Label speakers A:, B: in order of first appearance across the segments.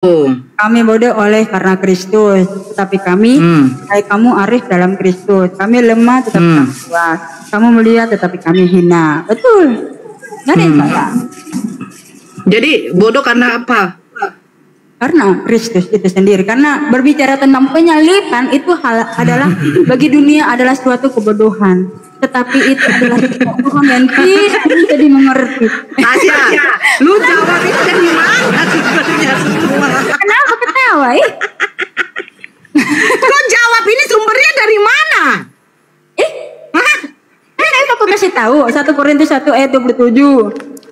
A: Kami bodoh oleh karena Kristus, tetapi kami, kamu arif dalam Kristus. Kami lemah tetapi kami kuat. Kamu mulia tetapi kami hina. Betul. Nggak ada yang salah.
B: Jadi bodoh karena apa?
A: Karena Kristus itu sendiri. Karena berbicara tentang penyaliban itu adalah bagi dunia adalah suatu kebodohan. Tetapi itu adalah Tuhan yang tidak bisa dimengerti.
B: Tasya, lu jawab itu dari mana sumbernya semua?
A: Kenapa ketawa?
B: Kau jawab ini sumbernya dari mana?
A: Aku kasih tahu 1 Korintus 1 ayat 27.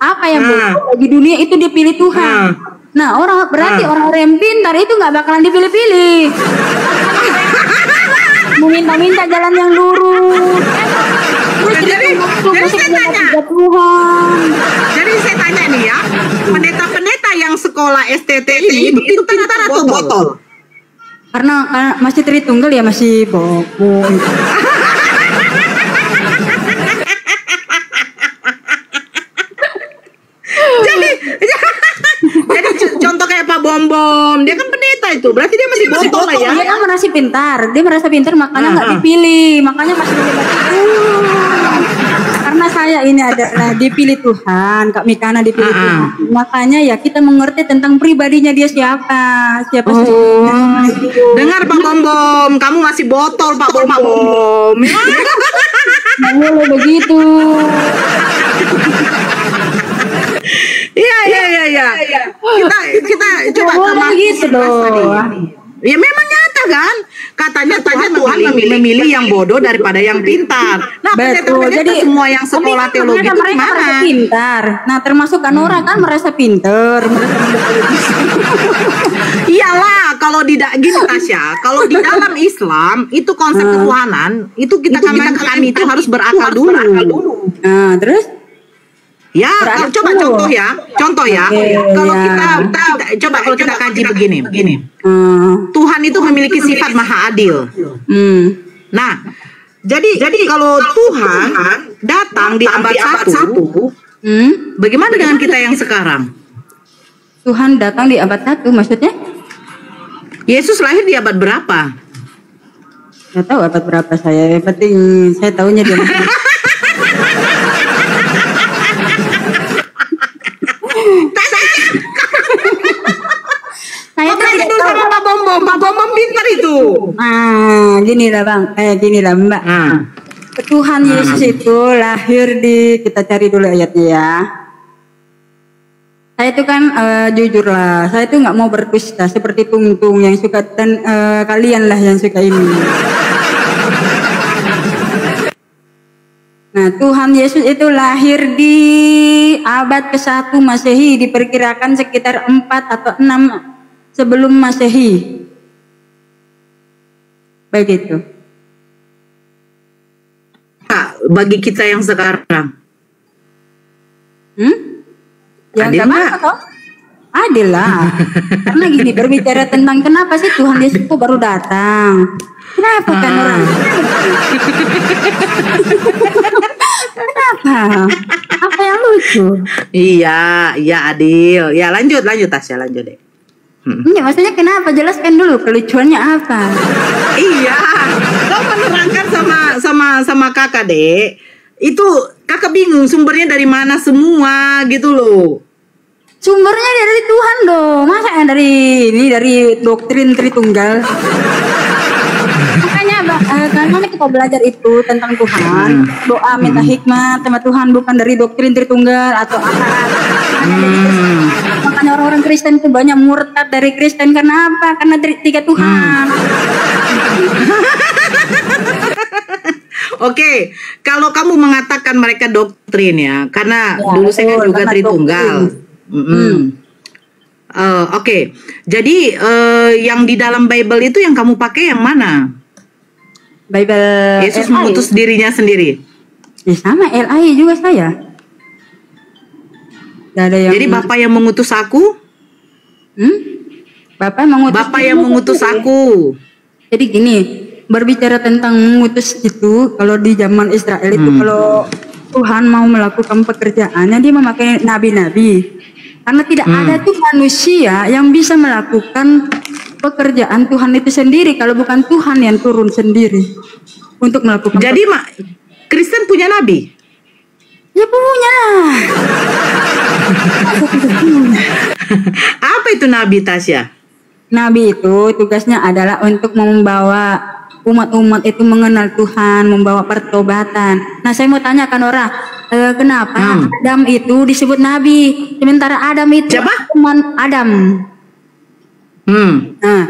A: Apa yang bodoh bagi dunia itu dipilih Tuhan. Nah, berarti orang-orang yang pintar itu nggak bakalan dipilih-pilih. Meminta-minta jalan yang lurus.
B: Jadi saya tanya. Jadi saya tanya nih ya, pendeta-pendeta yang sekolah STTI itu pintar atau botol?
A: Karena masih Tritunggal ya masih bobo.
B: Jadi contoh kayak Pak Bom, dia kan pendeta itu, berarti dia masih botol lah ya.
A: Dia kan merasa pintar, makanya nggak dipilih, makanya masih karena saya ini adalah dipilih Tuhan, Kak Mikana dipilih Tuhan, makanya ya kita mengerti tentang pribadinya dia siapa sih.
B: Dengar Pak Bom, kamu masih botol Pak Bom.
A: Nggak boleh begitu.
B: Iya. Kita coba sama
A: gitu dong.
B: Ya memang nyata kan? Katanya Tuhan memilih yang bodoh daripada yang pintar. Nah,
A: betul. Jadi
B: semua yang sekolah teologi itu gimana?
A: Pintar. Nah, termasuk Kanora kan merasa pintar.
B: Iyalah, kalau gini Tasya, kalau di dalam Islam itu konsep ketuhanan itu kami itu harus berakal dulu.
A: Nah, terus?
B: Ya, coba contoh ya. Kalau kita kaji begini. Tuhan itu memiliki sifat maha adil. Nah, jadi kalau Tuhan datang di abad 1, bagaimana dengan kita yang sekarang?
A: Tuhan datang di abad 1 maksudnya?
B: Yesus lahir di abad berapa?
A: Saya tahu abad berapa saya. Yang penting saya tahunya dia. Saya tuh tidak tahu
B: sama Pak Bom pintar itu.
A: Gini lah Bang, gini lah Mbak. Tuhan Yesus itu lahir kita cari dulu ayatnya ya. Saya itu kan jujur lah, saya itu nggak mau berdusta seperti Tung yang suka kalian lah yang suka ini. Nah, Tuhan Yesus itu lahir di abad ke-1 Masehi, diperkirakan sekitar 4 atau 6 sebelum Masehi. Begitu.
B: Bagi kita yang sekarang.
A: Ya enggak apa-apa toh. Adil lah. Karena gini, berbicara tentang kenapa sih Tuhan Yesus itu baru datang. Kenapa kan orang? Kenapa? Apa yang lucu?
B: Iya adil. Ya lanjut Tasya, lanjut deh.
A: Ya, maksudnya kenapa? Jelaskan dulu kelucuannya apa.
B: Iya, kau menerangkan sama kakak deh. Itu kakak bingung sumbernya dari mana semua gitu loh.
A: Sumbernya dari Tuhan dong. Masa dari doktrin Tritunggal. Makanya kita belajar itu tentang Tuhan, doa minta hikmat sama Tuhan, bukan dari doktrin Tritunggal atau apa. Makanya orang-orang Kristen itu banyak murtad dari Kristen karena apa? Karena tiga Tuhan.
B: Oke, kalau kamu mengatakan mereka doktrin ya, karena dulu saya kan juga Tritunggal. Oke. Jadi yang di dalam Bible itu yang kamu pakai yang mana?
A: Bible
B: Yesus mengutus dirinya sendiri.
A: Ya sama, LI juga saya. Gak ada yang.
B: Jadi Bapak yang mengutus aku? Bapak yang mengutus aku.
A: Jadi gini, berbicara tentang mengutus itu, kalau di zaman Israel itu kalau Tuhan mau melakukan pekerjaannya dia memakai nabi-nabi. Karena tidak ada tuh manusia yang bisa melakukan pekerjaan Tuhan itu sendiri kalau bukan Tuhan yang turun sendiri untuk melakukan.
B: Jadi Kristen punya nabi?
A: Ya punya.
B: Apa itu nabi, Tasya?
A: Nabi itu tugasnya adalah untuk membawa umat-umat itu mengenal Tuhan, membawa pertobatan. Nah, saya mau tanyakan orang, kenapa Adam itu disebut nabi, sementara Adam itu teman Adam. Nah,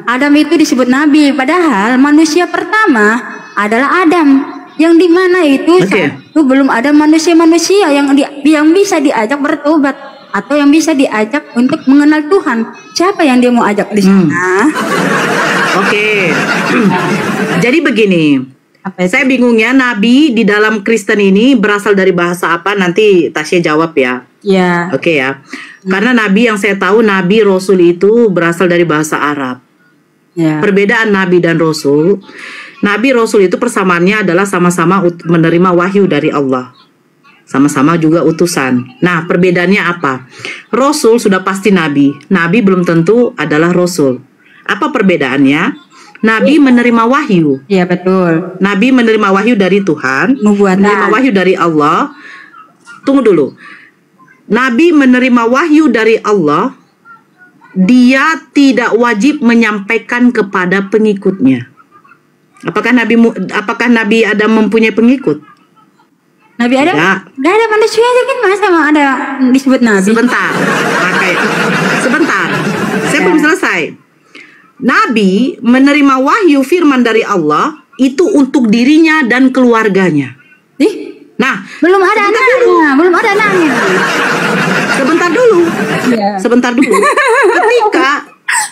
A: Adam itu disebut nabi, padahal manusia pertama adalah Adam, yang dimana itu itu belum ada manusia-manusia yang bisa diajak bertobat atau yang bisa diajak untuk mengenal Tuhan. Siapa yang dia mau ajak di sana?
B: Jadi begini, saya bingungnya, nabi di dalam Kristen ini berasal dari bahasa apa? Nanti Tasya jawab ya.
A: Ya.
B: Oke ya. Karena nabi yang saya tahu, nabi rasul itu berasal dari bahasa Arab. Ya. Perbedaan nabi dan rasul. Nabi rasul itu persamaannya adalah sama-sama menerima wahyu dari Allah. Sama-sama juga utusan. Nah, perbedaannya apa? Rasul sudah pasti nabi. Nabi belum tentu adalah rasul. Apa perbedaannya? Nabi menerima wahyu.
A: Iya, betul.
B: Nabi menerima wahyu dari Tuhan, menerima wahyu dari Allah. Tunggu dulu. Nabi menerima wahyu dari Allah, dia tidak wajib menyampaikan kepada pengikutnya. Apakah Nabi Adam mempunyai pengikut?
A: Nabi Adam? Gak ada manusia aja kan, masa ada disebut nabi?
B: Sebentar. Saya belum selesai. Nabi menerima wahyu firman dari Allah itu untuk dirinya dan keluarganya. Nah,
A: belum ada anaknya.
B: Sebentar dulu.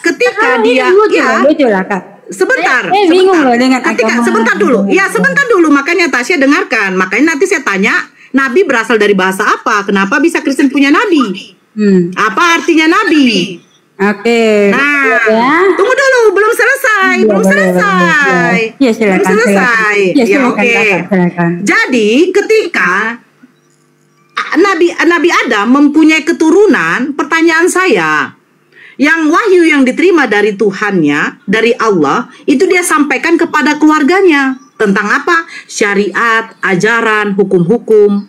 B: Ketika dia sebentar dulu. Makanya Tasya dengarkan. Makanya nanti saya tanya, nabi berasal dari bahasa apa? Kenapa bisa Kristen punya nabi? Apa artinya nabi?
A: Oke.
B: Nah, tunggu dulu, belum selesai.
A: Ya, silakan.
B: Silakan. Jadi ketika Nabi Adam mempunyai keturunan, pertanyaan saya, yang wahyu yang diterima dari Tuhannya, dari Allah, itu dia sampaikan kepada keluarganya. Tentang apa? Syariat, ajaran, hukum-hukum.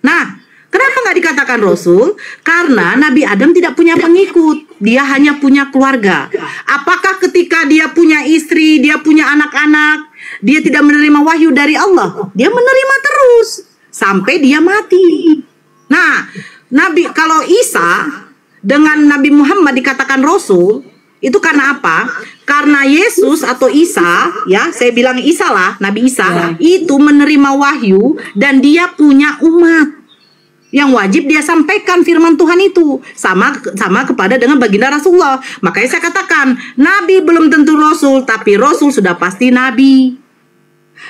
B: Nah, kenapa nggak dikatakan Rasul? Karena Nabi Adam tidak punya pengikut. Dia hanya punya keluarga. Apakah ketika dia punya istri, dia punya anak-anak, dia tidak menerima wahyu dari Allah? Dia menerima terus sampai dia mati. Nah, kalau Isa dengan Nabi Muhammad dikatakan Rasul, itu karena apa? Karena Yesus atau Isa, ya saya bilang Isa lah, Nabi Isa, itu menerima wahyu dan dia punya umat yang wajib dia sampaikan firman Tuhan itu sama kepada dengan baginda Rasulullah. Makanya saya katakan, nabi belum tentu rasul, tapi rasul sudah pasti nabi.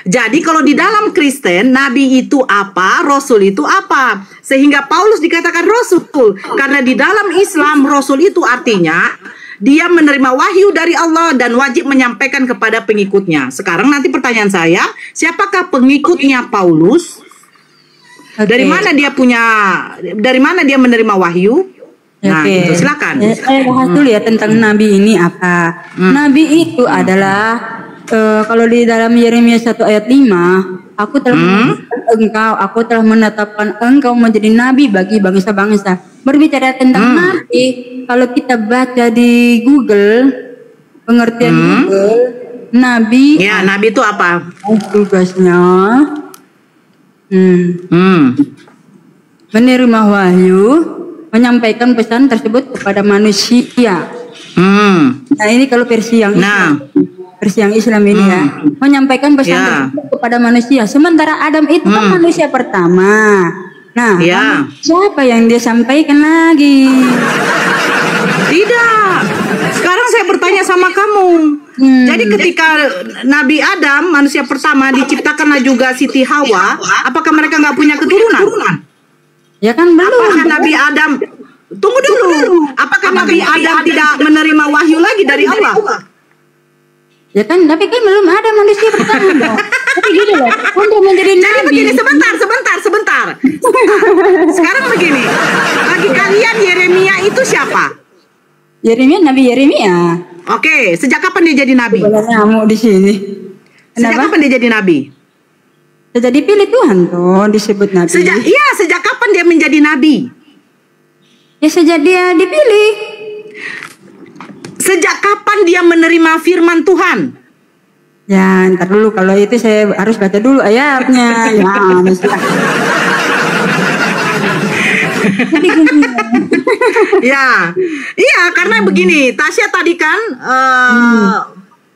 B: Jadi kalau di dalam Kristen, nabi itu apa, rasul itu apa? Sehingga Paulus dikatakan rasul, karena di dalam Islam rasul itu artinya dia menerima wahyu dari Allah dan wajib menyampaikan kepada pengikutnya. Sekarang nanti pertanyaan saya, siapakah pengikutnya Paulus? Dari mana dia menerima wahyu? Nah, itu silakan.
A: Saya bahas dulu ya tentang nabi ini apa. Nabi itu adalah kalau di dalam Yeremia 1 ayat 5, aku telah menetapkan engkau menjadi nabi bagi bangsa-bangsa. Berbicara tentang nabi, kalau kita baca di Google, pengertian Google, nabi.
B: Ya, nabi itu apa?
A: Tugasnya menerima wahyu, menyampaikan pesan tersebut kepada manusia. Nah, ini kalau versi yang Islam ini ya, menyampaikan pesan tersebut kepada manusia. Sementara Adam itu kan manusia pertama. Nah, siapa yang dia sampaikan lagi?
B: Tidak. Sekarang saya bertanya sama kamu. Jadi ketika Nabi Adam, manusia pertama, diciptakanlah juga Siti Hawa, apakah mereka nggak punya keturunan?
A: Ya kan belum.
B: Apakah Nabi Adam, tunggu dulu, apakah Nabi Adam tidak menerima wahyu lagi dari Allah?
A: Ya kan, tapi kan belum ada manusia pertama. Tapi gini loh, untuk menjadi
B: Jadi
A: nabi.
B: begini, sebentar. Sekarang begini, bagi kalian Yeremia itu siapa?
A: Yeremia, Nabi Yeremia.
B: Oke, sejak kapan dia jadi nabi?
A: Banyak nyamuk di sini.
B: Sejak
A: Kenapa?
B: kapan dia jadi nabi?
A: Sejak dipilih Tuhan tuh disebut nabi.
B: Sejak kapan dia menjadi nabi?
A: Ya sejak dia dipilih.
B: Sejak kapan dia menerima firman Tuhan?
A: Ya, ntar dulu kalau itu saya harus baca dulu ayatnya. Ya, mesti.
B: Iya, karena begini, Tasya tadi kan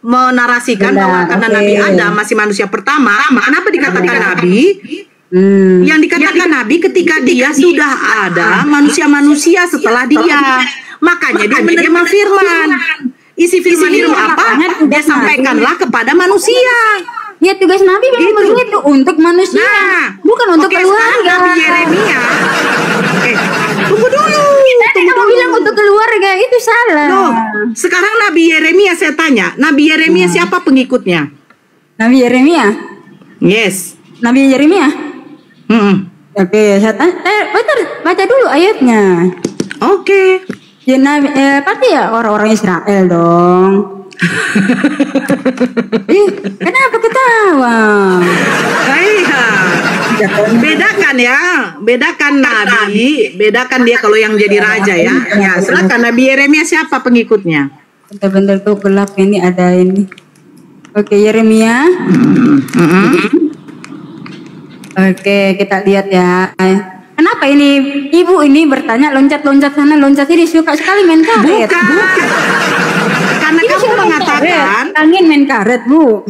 B: menarasikan bahwa karena Nabi Adam masih manusia pertama, kenapa dikatakan nabi? Yang dikatakan nabi ketika dia sudah ada manusia-manusia setelah dia, makanya dia menerima firman. Isi firman itu apa? Dia sampaikanlah kepada manusia.
A: Ya tugas nabi memang begitu untuk manusia, bukan untuk keluarga.
B: Nabi Yeremia. Tunggu dulu.
A: Kamu bilang untuk keluarga itu salah.
B: Loh, sekarang Nabi Yeremia saya tanya, Nabi Yeremia siapa pengikutnya?
A: Nabi Yeremia.
B: Yes.
A: Nabi Yeremia. Oke, saya tanya, baca dulu ayatnya.
B: Oke.
A: Ya Nabi, pasti ya orang-orang Israel dong. Kenapa ketawa?
B: Iya. Bedakan nabi, bedakan dia kalau yang jadi raja ya. Ya, silakan Nabi Yeremia siapa pengikutnya?
A: Bentar-bentar tuh gelap ini ada ini. Oke, Yeremia. Oke, kita lihat ya. Kenapa ini ibu ini bertanya loncat-loncat sana loncat sini, suka sekali main karet?
B: Bukan. Karena kamu mengatakan
A: angin main karet, Bu.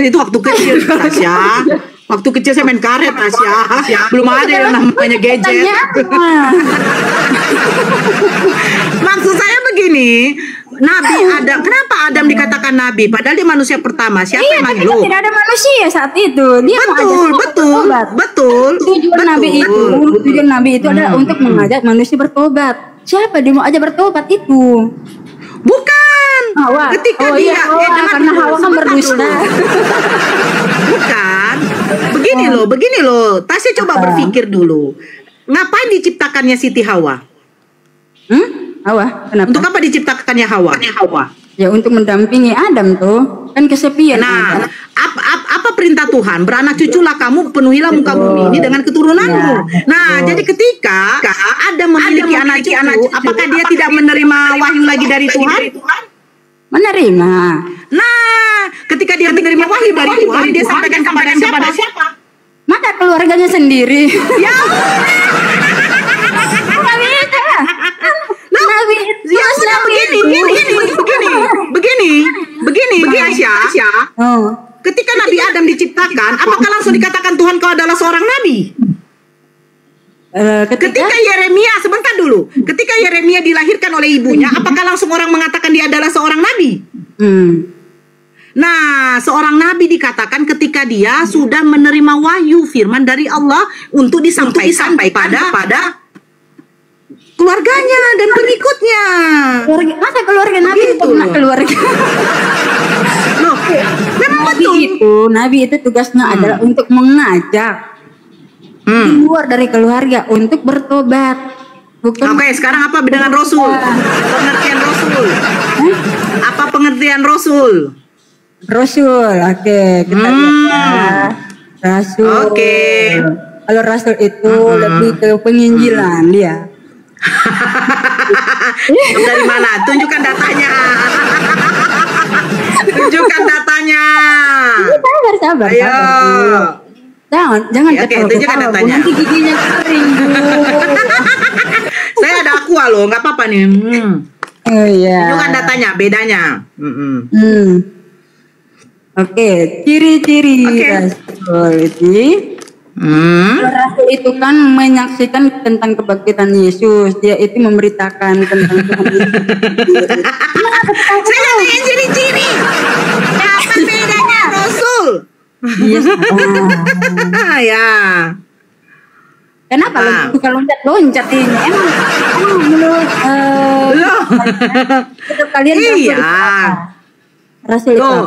B: Itu waktu kecil, Tasya. Waktu kecil saya main karet, Tasya. Belum ada yang namanya gadget. Maksud saya begini, Nabi Adam, kenapa Adam dikatakan nabi? Padahal dia manusia pertama. Siapa yang makhluk?
A: Tidak ada manusia saat itu. Dia
B: Betul.
A: Tujuan Nabi itu adalah untuk mengajak manusia bertobat. Siapa dia mau ajak bertobat itu?
B: Bukan.
A: Hawa. Karena Hawa kan berdusta.
B: Bukan. Begini loh. Tasya coba berpikir dulu. Ngapain diciptakannya Siti Hawa?
A: Hawa, kenapa?
B: Untuk apa diciptakannya Hawa?
A: Ya untuk mendampingi Adam tuh, kan kesepian.
B: Nah, apa perintah Tuhan? Beranak cuculah kamu, penuhilah muka bumi ini dengan keturunanmu. Jadi ketika Adam memiliki anak cucu, apakah dia tidak menerima wahyu lagi dari Tuhan?
A: Menerima.
B: Nah, ketika dia menerima wahyu dari Tuhan, dia sampaikan kepada siapa?
A: Maka keluarganya sendiri. Ya.
B: Begini, Tasya. Ketika Nabi Adam diciptakan, apakah langsung dikatakan Tuhan kau adalah seorang nabi? Ketika Yeremia, sebentar dulu. Ketika Yeremia dilahirkan oleh ibunya, apakah langsung orang mengatakan dia adalah seorang nabi? Nah, seorang nabi dikatakan ketika dia sudah menerima wahyu firman dari Allah untuk disampaikan pada keluarganya dan pengikutnya.
A: Masa keluarga Nabi itu keluarga?
B: Loh, memang betul.
A: Nabi itu tugasnya adalah untuk mengajak keluar dari keluarga untuk bertobat.
B: Oke, sekarang apa dengan Rasul? Pengertian Rasul. Apa pengertian Rasul?
A: Rasul, oke, kita lihat ya. Rasul.
B: Oke.
A: Kalau Rasul itu lebih ke penginjilan dia.
B: Dari mana? Tunjukkan datanya.
A: Sabar.
B: Ayo.
A: Jangan
B: tunjukkan datanya.
A: Nanti giginya kering, Bu.
B: Saya ada aqua loh, nggak apa-apa nih.
A: Oh iya.
B: Tunjukkan datanya, bedanya.
A: Oke, ciri-ciri Rasul ini. Rasul itu kan menyaksikan tentang kebangkitan Yesus. Dia itu memberitakan tentang Tuhan Yesus.
B: Saya tanya ciri-ciri. Apa bedanya Rasul?
A: Yes.
B: Ya.
A: Kenapa suka loncat-loncat ini? Emang menurut kalian
B: iya.
A: Rasul itu.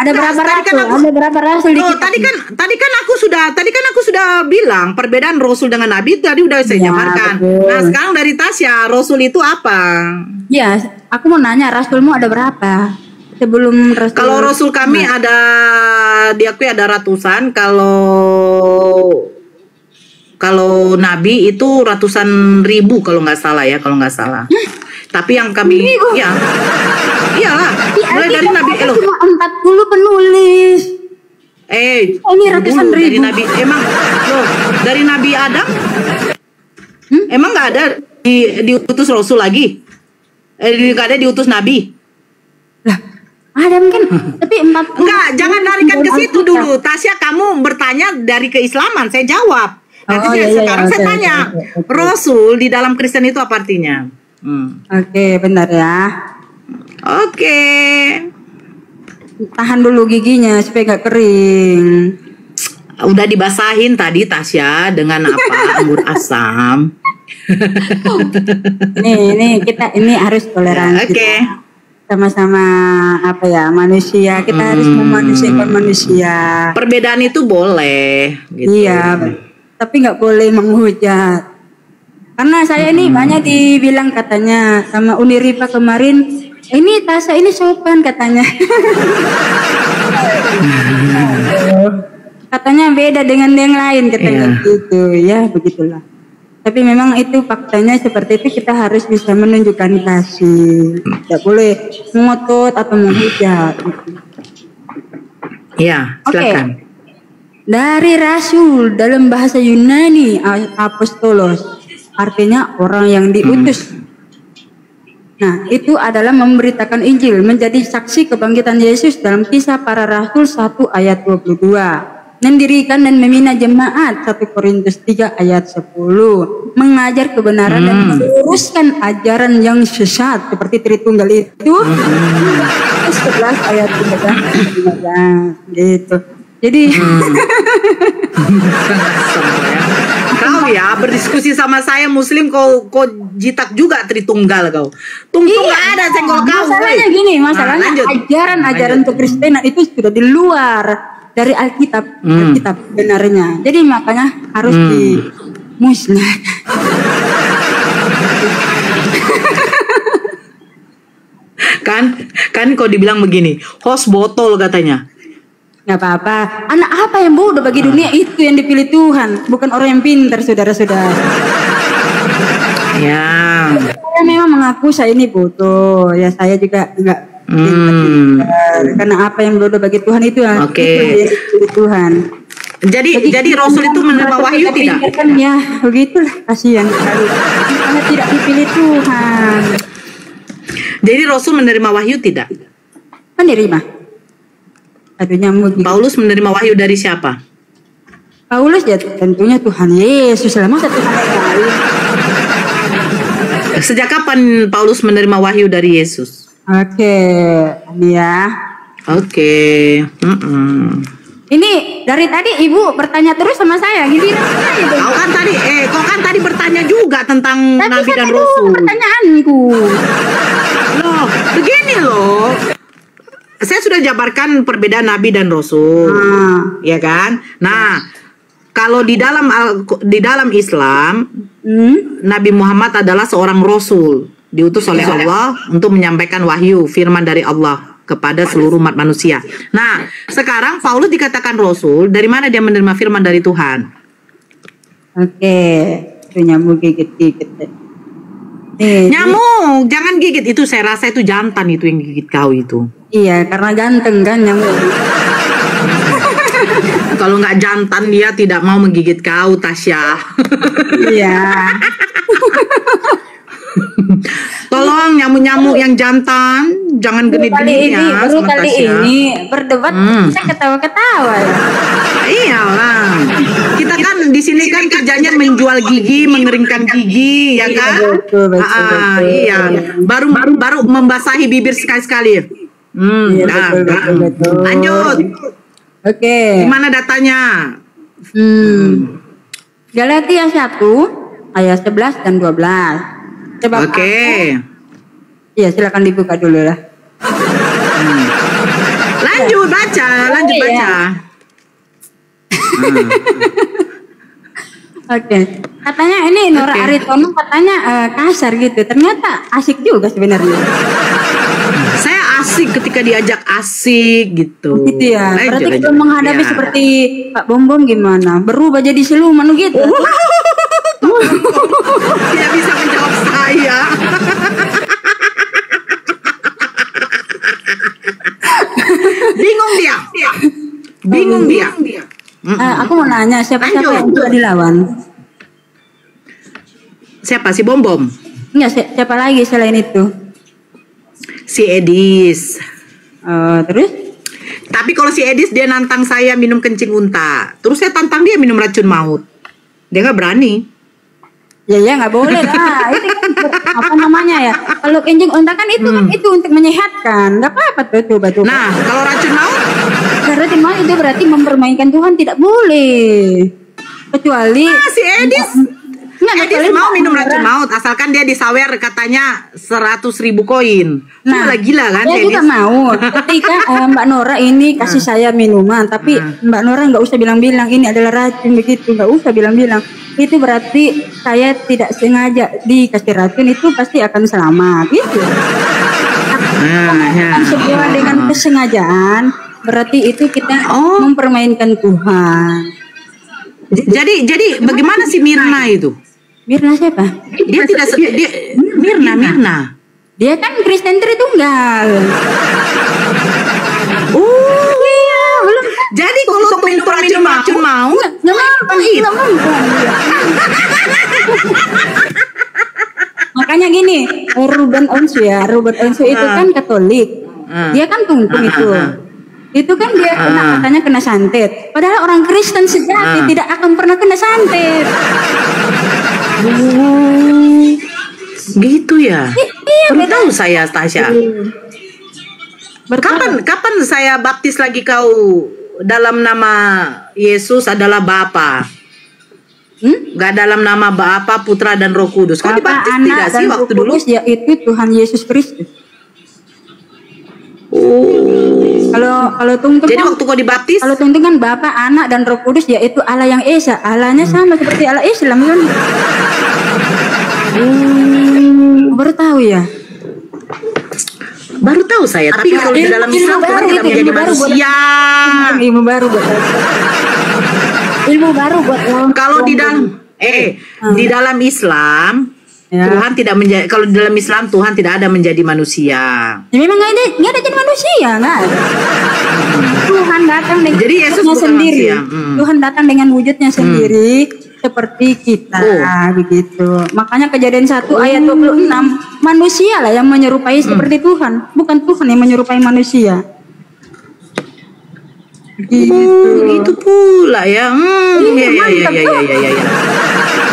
A: Ada berapa rasul? Ada berapa rasul di kitab?
B: Tadi kan aku sudah bilang perbedaan rasul dengan nabi tadi udah saya jabarkan. Nah, sekarang dari Tasya, rasul itu apa?
A: Ya, aku mau nanya rasulmu ada berapa? Sebelum rasul.
B: Kalau rasul kami ada diakui ada ratusan, kalau nabi itu ratusan ribu kalau nggak salah ya, Tapi yang kami iyalah. Mulai dari nabi
A: cuma 40 penulis.
B: Ini
A: ratusan ribu.
B: Dari nabi dari nabi Adam. Emang nggak ada diutus rasul lagi? Nggak ada diutus nabi.
A: Lah, ada mungkin tapi 40.
B: Enggak, jangan larikan ke situ dulu. Tasya, kamu bertanya dari keislaman, saya jawab. Sekarang saya tanya, rasul di dalam Kristen itu apa artinya?
A: Oke, bentar ya.
B: Oke.
A: Tahan dulu giginya supaya gak kering.
B: Udah dibasahin tadi Tasya dengan apa? Anggur asam.
A: Nih kita ini harus toleransi.
B: Oke.
A: Sama-sama apa ya, manusia. Kita harus memanusiakan manusia.
B: Perbedaan itu boleh gitu.
A: Iya, tapi nggak boleh menghujat. Karena saya ini banyak dibilang katanya sama Uniripa kemarin, ini Tasya ini sopan katanya. Katanya beda dengan yang lain katanya gitu ya, begitulah. Tapi memang itu faktanya seperti itu, kita harus bisa menunjukkan kasih. Tidak boleh mengotot atau menghujat.
B: Iya, silakan.
A: Okay. Dari rasul dalam bahasa Yunani apostolos, artinya orang yang diutus. Nah, itu adalah memberitakan Injil, menjadi saksi kebangkitan Yesus dalam Kisah Para Rasul 1 ayat 22. Mendirikan dan membina jemaat 1 Korintus 3 ayat 10. Mengajar kebenaran dan meluruskan ajaran yang sesat seperti Tritunggal itu. 11 ayat 13 gitu. Jadi
B: kau ya berdiskusi sama saya Muslim, kau jitak juga Tritunggal kau. Tunggu nggak ada senggol kau.
A: Masalahnya gini, ajaran-ajaran kekristenan itu sudah di luar dari Alkitab, Alkitab benarnya. Jadi makanya harus dimusnahkan.
B: kan kau dibilang begini, host botol katanya.
A: Nggak apa-apa. Anak apa yang bodoh bagi dunia itu yang dipilih Tuhan, bukan orang yang pintar, saudara-saudara.
B: Ya.
A: Saya memang mengaku saya ini bodoh. Ya saya juga enggak. Karena apa yang bodoh bagi Tuhan itu yang dipilih Tuhan.
B: Jadi Rasul itu menerima wahyu tidak?
A: Ya begitulah, kasihan sekali. Karena tidak dipilih Tuhan.
B: Jadi Rasul menerima wahyu tidak?
A: Menerima.
B: Paulus menerima wahyu dari siapa?
A: Paulus ya tentunya Tuhan Yesus. Selama satu hari.
B: Sejak kapan Paulus menerima wahyu dari Yesus?
A: Oke, ini ya.
B: Oke.
A: Ini dari tadi Ibu bertanya terus sama saya, gini.
B: Kau kan tadi bertanya juga tentang Nabi dan Rasul.
A: Pertanyaanku.
B: Loh, begini loh. Saya sudah jabarkan perbedaan Nabi dan Rasul, ya kan? Nah, kalau di dalam Islam, Nabi Muhammad adalah seorang Rasul, diutus oleh Allah untuk menyampaikan wahyu, firman dari Allah kepada seluruh umat manusia. Nah, sekarang Paulus dikatakan Rasul, dari mana dia menerima firman dari Tuhan?
A: Oke, itu nyamuk gigit-gigit.
B: Nyamuk, jangan gigit. Itu saya rasa itu jantan itu yang gigit kau itu.
A: Iya, karena ganteng kan nyamuk.
B: Kalau nggak jantan dia tidak mau menggigit kau, Tasya.
A: Iya.
B: Tolong nyamuk-nyamuk yang jantan jangan genit-genit ya.
A: Baru kali ini berdebat saya ketawa-ketawa ya.
B: Iyalah. Kita kan di sini kan kerjanya menjual gigi, mengeringkan gigi, ya kan?
A: Betul.
B: Iya. Baru membasahi bibir sekali-sekali.
A: Betul.
B: Lanjut.
A: Oke.
B: Gimana datanya?
A: Galatia 1 ayat 11 dan 12. Coba.
B: Oke.
A: Iya, silakan dibuka dulu lah.
B: Lanjut baca, lanjut baca.
A: Oke, katanya ini Nora Aritono katanya kasar gitu. Ternyata asik juga sebenarnya.
B: Saya asik ketika diajak asik gitu.
A: Gitu ya. Berarti kalau menghadapi seperti Pak Bom Bom gimana? Berubah jadi siluman gitu.
B: Dia bisa menjawab saya. Bingung dia. Bingung dia.
A: Aku mau nanya siapa yang sudah dilawan?
B: Siapa si Bom Bom?
A: Enggak, siapa lagi selain itu?
B: Si Edis.
A: Terus?
B: Tapi kalau si Edis dia nantang saya minum kencing unta. Terus saya tantang dia minum racun maut. Dia nggak berani.
A: Ya nggak boleh lah. Itu kan apa namanya ya? Kalau kencing unta kan itu kan itu untuk menyehatkan. Nggak apa-apa tuh coba.
B: Nah kalau racun maut?
A: Racun maut itu berarti mempermainkan Tuhan, tidak boleh. Kecuali
B: si Edis. Edis mau minum racun maut asalkan dia disawer katanya 100.000 koin. Nah, gila kan?
A: Saya juga mau. Ketika Mbak Nora ini kasih saya minuman, tapi Mbak Nora nggak usah bilang-bilang ini adalah racun begitu, nggak usah bilang-bilang. Itu berarti saya tidak sengaja dikasih racun, itu pasti akan selamat, gitu. Sebuah dengan kesengajaan, berarti itu kita mempermainkan Tuhan.
B: Jadi bagaimana si Mirna itu?
A: Mirna siapa?
B: Dia tidak Mirna.
A: Dia kan Kristen Tritunggal.
B: Oh iya, belum. Jadi kalau minum racun mau,
A: nggak mampu. Makanya gini, Ruben Onsu itu kan Katolik. Dia kan tungtung itu. Itu kan dia katanya kena santet. Padahal orang Kristen sejati tidak akan pernah kena santet.
B: Gitu ya. Baru tahu saya, Tasya. Kapan saya baptis lagi kau dalam nama Yesus adalah Bapa? Gak dalam nama Bapa, Putra dan Roh Kudus. Kau dibaptis tidak sih waktu dulu?
A: Yaitu Tuhan Yesus Kristus. Kalau tungtung
B: jadi waktu kau dibaptis?
A: Kalau tungtung kan Bapa, Anak dan Roh Kudus, yaitu Allah yang Esa. Allahnya sama seperti Allah Islam kan? Baru tahu ya?
B: Baru tahu saya. Tapi kalau di dalam Islam Tuhan tidak menjadi manusia.
A: Ilmu baru buat
B: kalau di dalam Islam Tuhan tidak menjadi, kalau di dalam Islam Tuhan tidak ada menjadi manusia.
A: Ya, memang nggak ada jadi manusia, nggak. Tuhan datang dengan wujudnya sendiri. Tuhan datang dengan wujudnya sendiri seperti kita, begitu. Makanya Kejadian 1 ayat 26 manusia lah yang menyerupai seperti Tuhan, bukan Tuhan yang menyerupai manusia.
B: Gitu pula ya.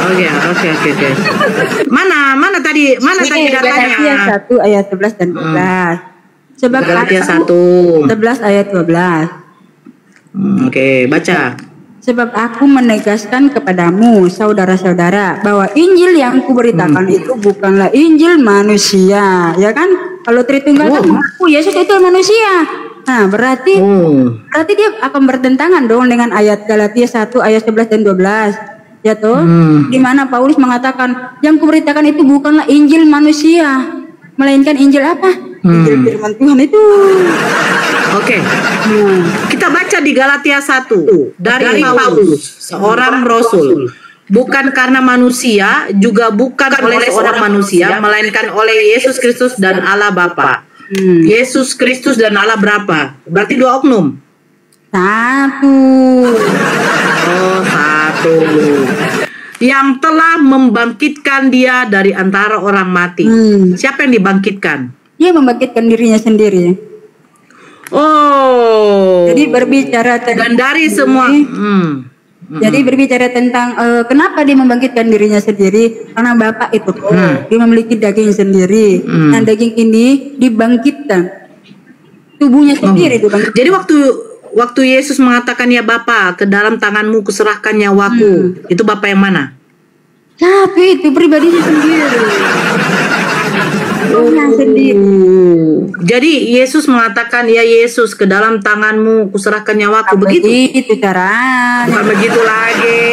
B: Iya. Oke. Mana tadi datanya?
A: Galatia 1 ayat 11 dan 12. Sebab
B: Galatia 1
A: 11 ayat 12.
B: Oke, baca.
A: Sebab aku menegaskan kepadamu, saudara-saudara, bahwa Injil yang kuberitakan itu bukanlah Injil manusia, ya kan? Kalau Tritunggal kan mengaku Yesus itu manusia. Nah, berarti dia akan bertentangan dong dengan ayat Galatia 1 ayat 11 dan 12. Ya toh? Di mana Paulus mengatakan yang kuberitakan itu bukanlah Injil manusia, melainkan Injil apa? Injil firman Tuhan itu.
B: Oke. Kita baca di Galatia 1 dari Paulus, seorang rasul. Bukan karena manusia, juga bukan oleh seorang manusia, melainkan oleh Yesus Kristus dan Allah Bapa. Yesus Kristus dan Allah berapa? Berarti 2 oknum?
A: 1.
B: Oh, 1. Yang telah membangkitkan dia dari antara orang mati. Siapa yang dibangkitkan?
A: Dia membangkitkan dirinya sendiri.
B: Oh.
A: Jadi berbicara
B: dan dari semua.
A: Jadi berbicara tentang kenapa dia membangkitkan dirinya sendiri, karena Bapa itu dia memiliki daging sendiri. Nah, daging ini dibangkitkan, tubuhnya sendiri dibangkitkan.
B: Jadi waktu Yesus mengatakan ya Bapa, ke dalam tanganmu kuserahkan nyawaku, itu Bapa yang mana?
A: Tapi itu pribadinya sendiri. Tuhan sendiri.
B: Jadi Yesus mengatakan, ya Yesus, ke dalam tanganmu kuserahkan nyawaku. Begitu?
A: Begitu caranya.
B: Bukan begitu lagi.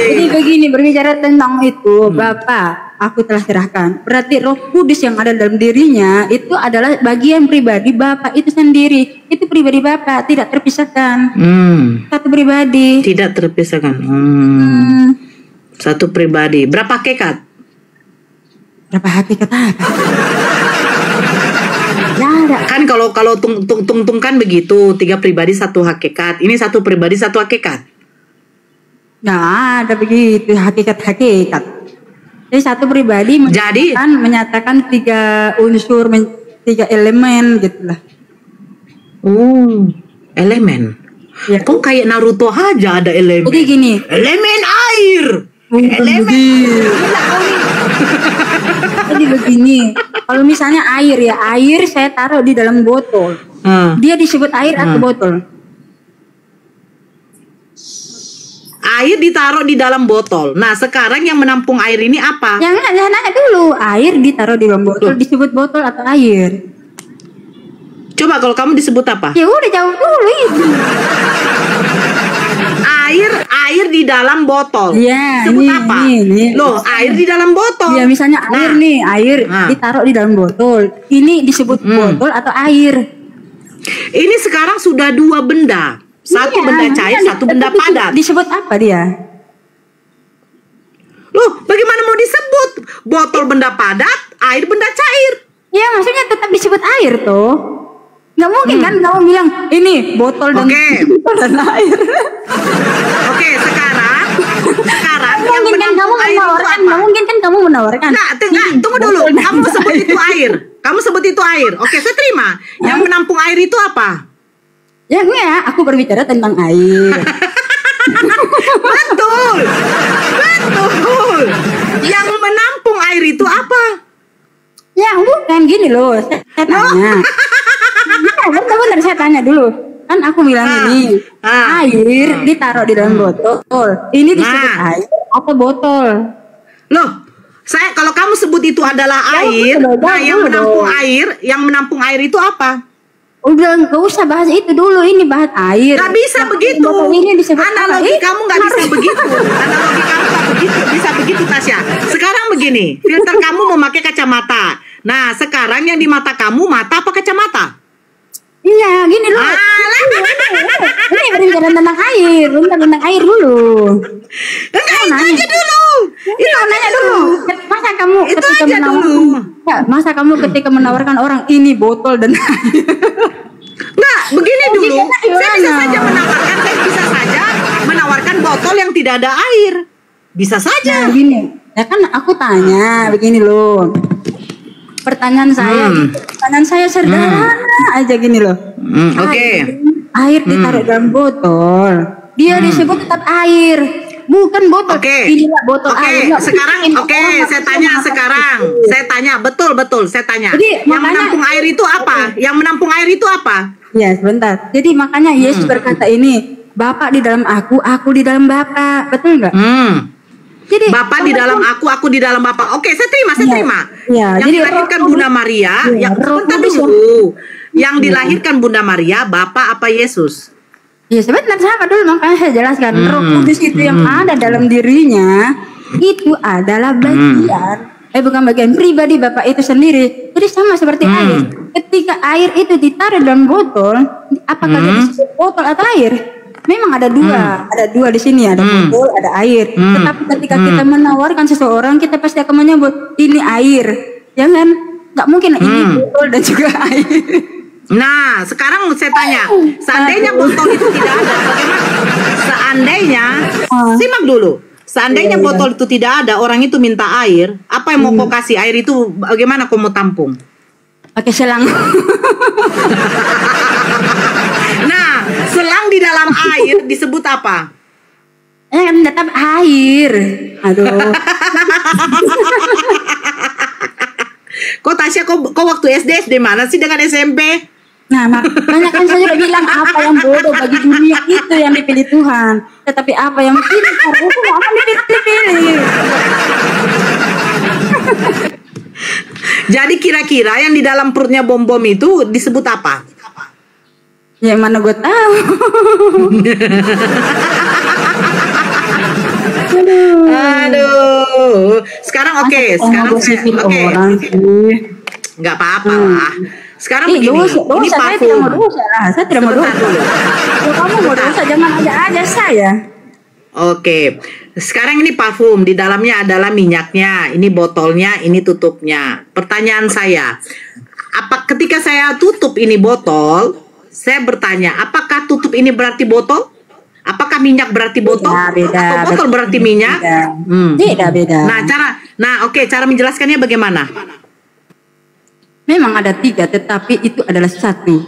A: Jadi begini, berbicara tentang itu, Bapak, aku telah serahkan. Berarti Roh Kudus yang ada dalam dirinya itu adalah bagian pribadi Bapak itu sendiri. Itu pribadi Bapak, tidak terpisahkan. Satu pribadi.
B: Tidak terpisahkan. Satu pribadi. Berapa hakikat?
A: Berapa hakikat apa? Ya, ada.
B: Kan kalau tung kan begitu, 3 pribadi 1 hakikat. Ini 1 pribadi 1 hakikat.
A: Nah, ada begitu hakikat-hakikat. Jadi satu pribadi menyatakan 3 unsur, 3 elemen gitulah.
B: Elemen. Ya. Kok kayak Naruto aja ada elemen.
A: Jadi gini.
B: Elemen air.
A: Jadi begini. Kalau misalnya air ya, air saya taruh di dalam botol. Dia disebut air atau botol?
B: Air ditaruh di dalam botol. Nah, sekarang yang menampung air ini apa?
A: Jangan nanya dulu. Air ditaruh di dalam botol disebut botol atau air?
B: Coba kalau kamu disebut apa?
A: Ya udah jawab dulu itu.
B: Air di dalam botol.
A: Iya,
B: disebut apa? Loh, air di dalam botol.
A: Ya, misalnya air ditaruh di dalam botol. Ini disebut botol atau air?
B: Ini sekarang sudah 2 benda. Satu benda cair, satu benda padat.
A: Disebut apa dia?
B: Loh, bagaimana mau disebut? Botol benda padat, air benda cair.
A: Ya, maksudnya tetap disebut air tuh. Nggak mungkin kan kamu bilang ini botol dan air.
B: Oke, sekarang
A: yang menampung air itu apa? Nggak mungkin kan kamu menawarkan.
B: Nggak, tunggu dulu. Kamu sebut itu air. Kamu sebut itu air. Oke, saya terima. Yang menampung air itu apa?
A: Ya enggak, aku berbicara tentang air.
B: Betul. Yang menampung air itu apa?
A: Ya bukan gini loh, saya tanya. Bentar, saya tanya dulu. Kan aku bilang ini, air ditaruh di dalam botol. Ini disebut air atau botol? Loh,
B: kalau kamu sebut itu adalah air, yang menampung air itu apa?
A: Udah nggak usah bahas itu dulu, ini bahas air.
B: Nggak bisa begitu. Analogi kamu nggak bisa begitu. Analogi kamu nggak bisa begitu, Tasya. Sekarang begini, filter kamu memakai kacamata. Nah, sekarang yang di mata kamu mata apa kacamata?
A: Iya, gini loh. Ini berbicara tentang air, tentang air dulu.
B: Nanya dulu.
A: Itu nanya dulu. Masa kamu ketika menawarkan, masa kamu ketika menawarkan orang ini botol dan air?
B: Nggak, begini dulu. Saya bisa saja menawarkan botol yang tidak ada air. Bisa saja.
A: Nah, gini. Ya kan aku tanya begini loh. Pertanyaan saya sederhana aja gini loh. Air ditaruh dalam botol. Dia disebut tetap air, bukan botol. Inilah botol air.
B: Sekarang saya tanya betul. Saya tanya. Jadi, yang menampung air itu apa? Yang menampung air itu apa?
A: Ya, sebentar. Jadi makanya Yesus berkata ini, Bapak di dalam aku di dalam Bapak. Betul nggak?
B: Jadi Bapak di dalam aku di dalam Bapak. Oke, saya terima.
A: Ya,
B: yang dilahirkan Bunda Maria, yang dilahirkan Bunda Maria, Bapak apa Yesus?
A: Ya, sebentar sahabat dulu, makanya saya jelaskan. Roh Kudus itu yang ada dalam dirinya itu adalah bagian pribadi Bapak itu sendiri. Jadi sama seperti air. Ketika air itu ditaruh dalam botol, apakah dia disebut botol atau air? Memang ada dua di sini, ada botol, ada air. Tetapi ketika kita menawarkan seseorang, kita pasti akan menyebut ini air, jangan nggak mungkin ini botol dan juga air.
B: Nah, sekarang saya tanya, seandainya botol itu tidak ada, bagaimana? Simak dulu. Seandainya botol itu tidak ada, orang itu minta air, apa yang mau kau kasih air itu? Bagaimana kau mau tampung?
A: Pakai selang.
B: Nah, selang di dalam air disebut apa?
A: Kan tetap air. Aduh.
B: Kok Tasya, kok waktu SD mana sih dengan SMP?
A: Nah, makanya kan saya udah bilang apa yang bodoh bagi dunia itu yang dipilih Tuhan. Tetapi apa yang pintar itu akan dipilih.
B: Jadi kira-kira yang di dalam perutnya bom-bom itu disebut apa?
A: Ya mana gue tahu.
B: Aduh. Sekarang oke. Sekarang oke. Nggak apa-apa lah. Sekarang begini. Ini parfum.
A: Saya tidak mau dosa. Kalau kamu mau dosa, jangan aja saya.
B: Oke. Sekarang ini parfum. Di dalamnya adalah minyaknya. Ini botolnya, ini tutupnya. Pertanyaan saya, ketika saya tutup ini botol, saya bertanya, apakah tutup ini berarti botol? Apakah minyak berarti botol?
A: Beda,
B: atau botol berarti minyak?
A: Beda.
B: Cara menjelaskannya bagaimana?
A: Memang ada 3, tetapi itu adalah satu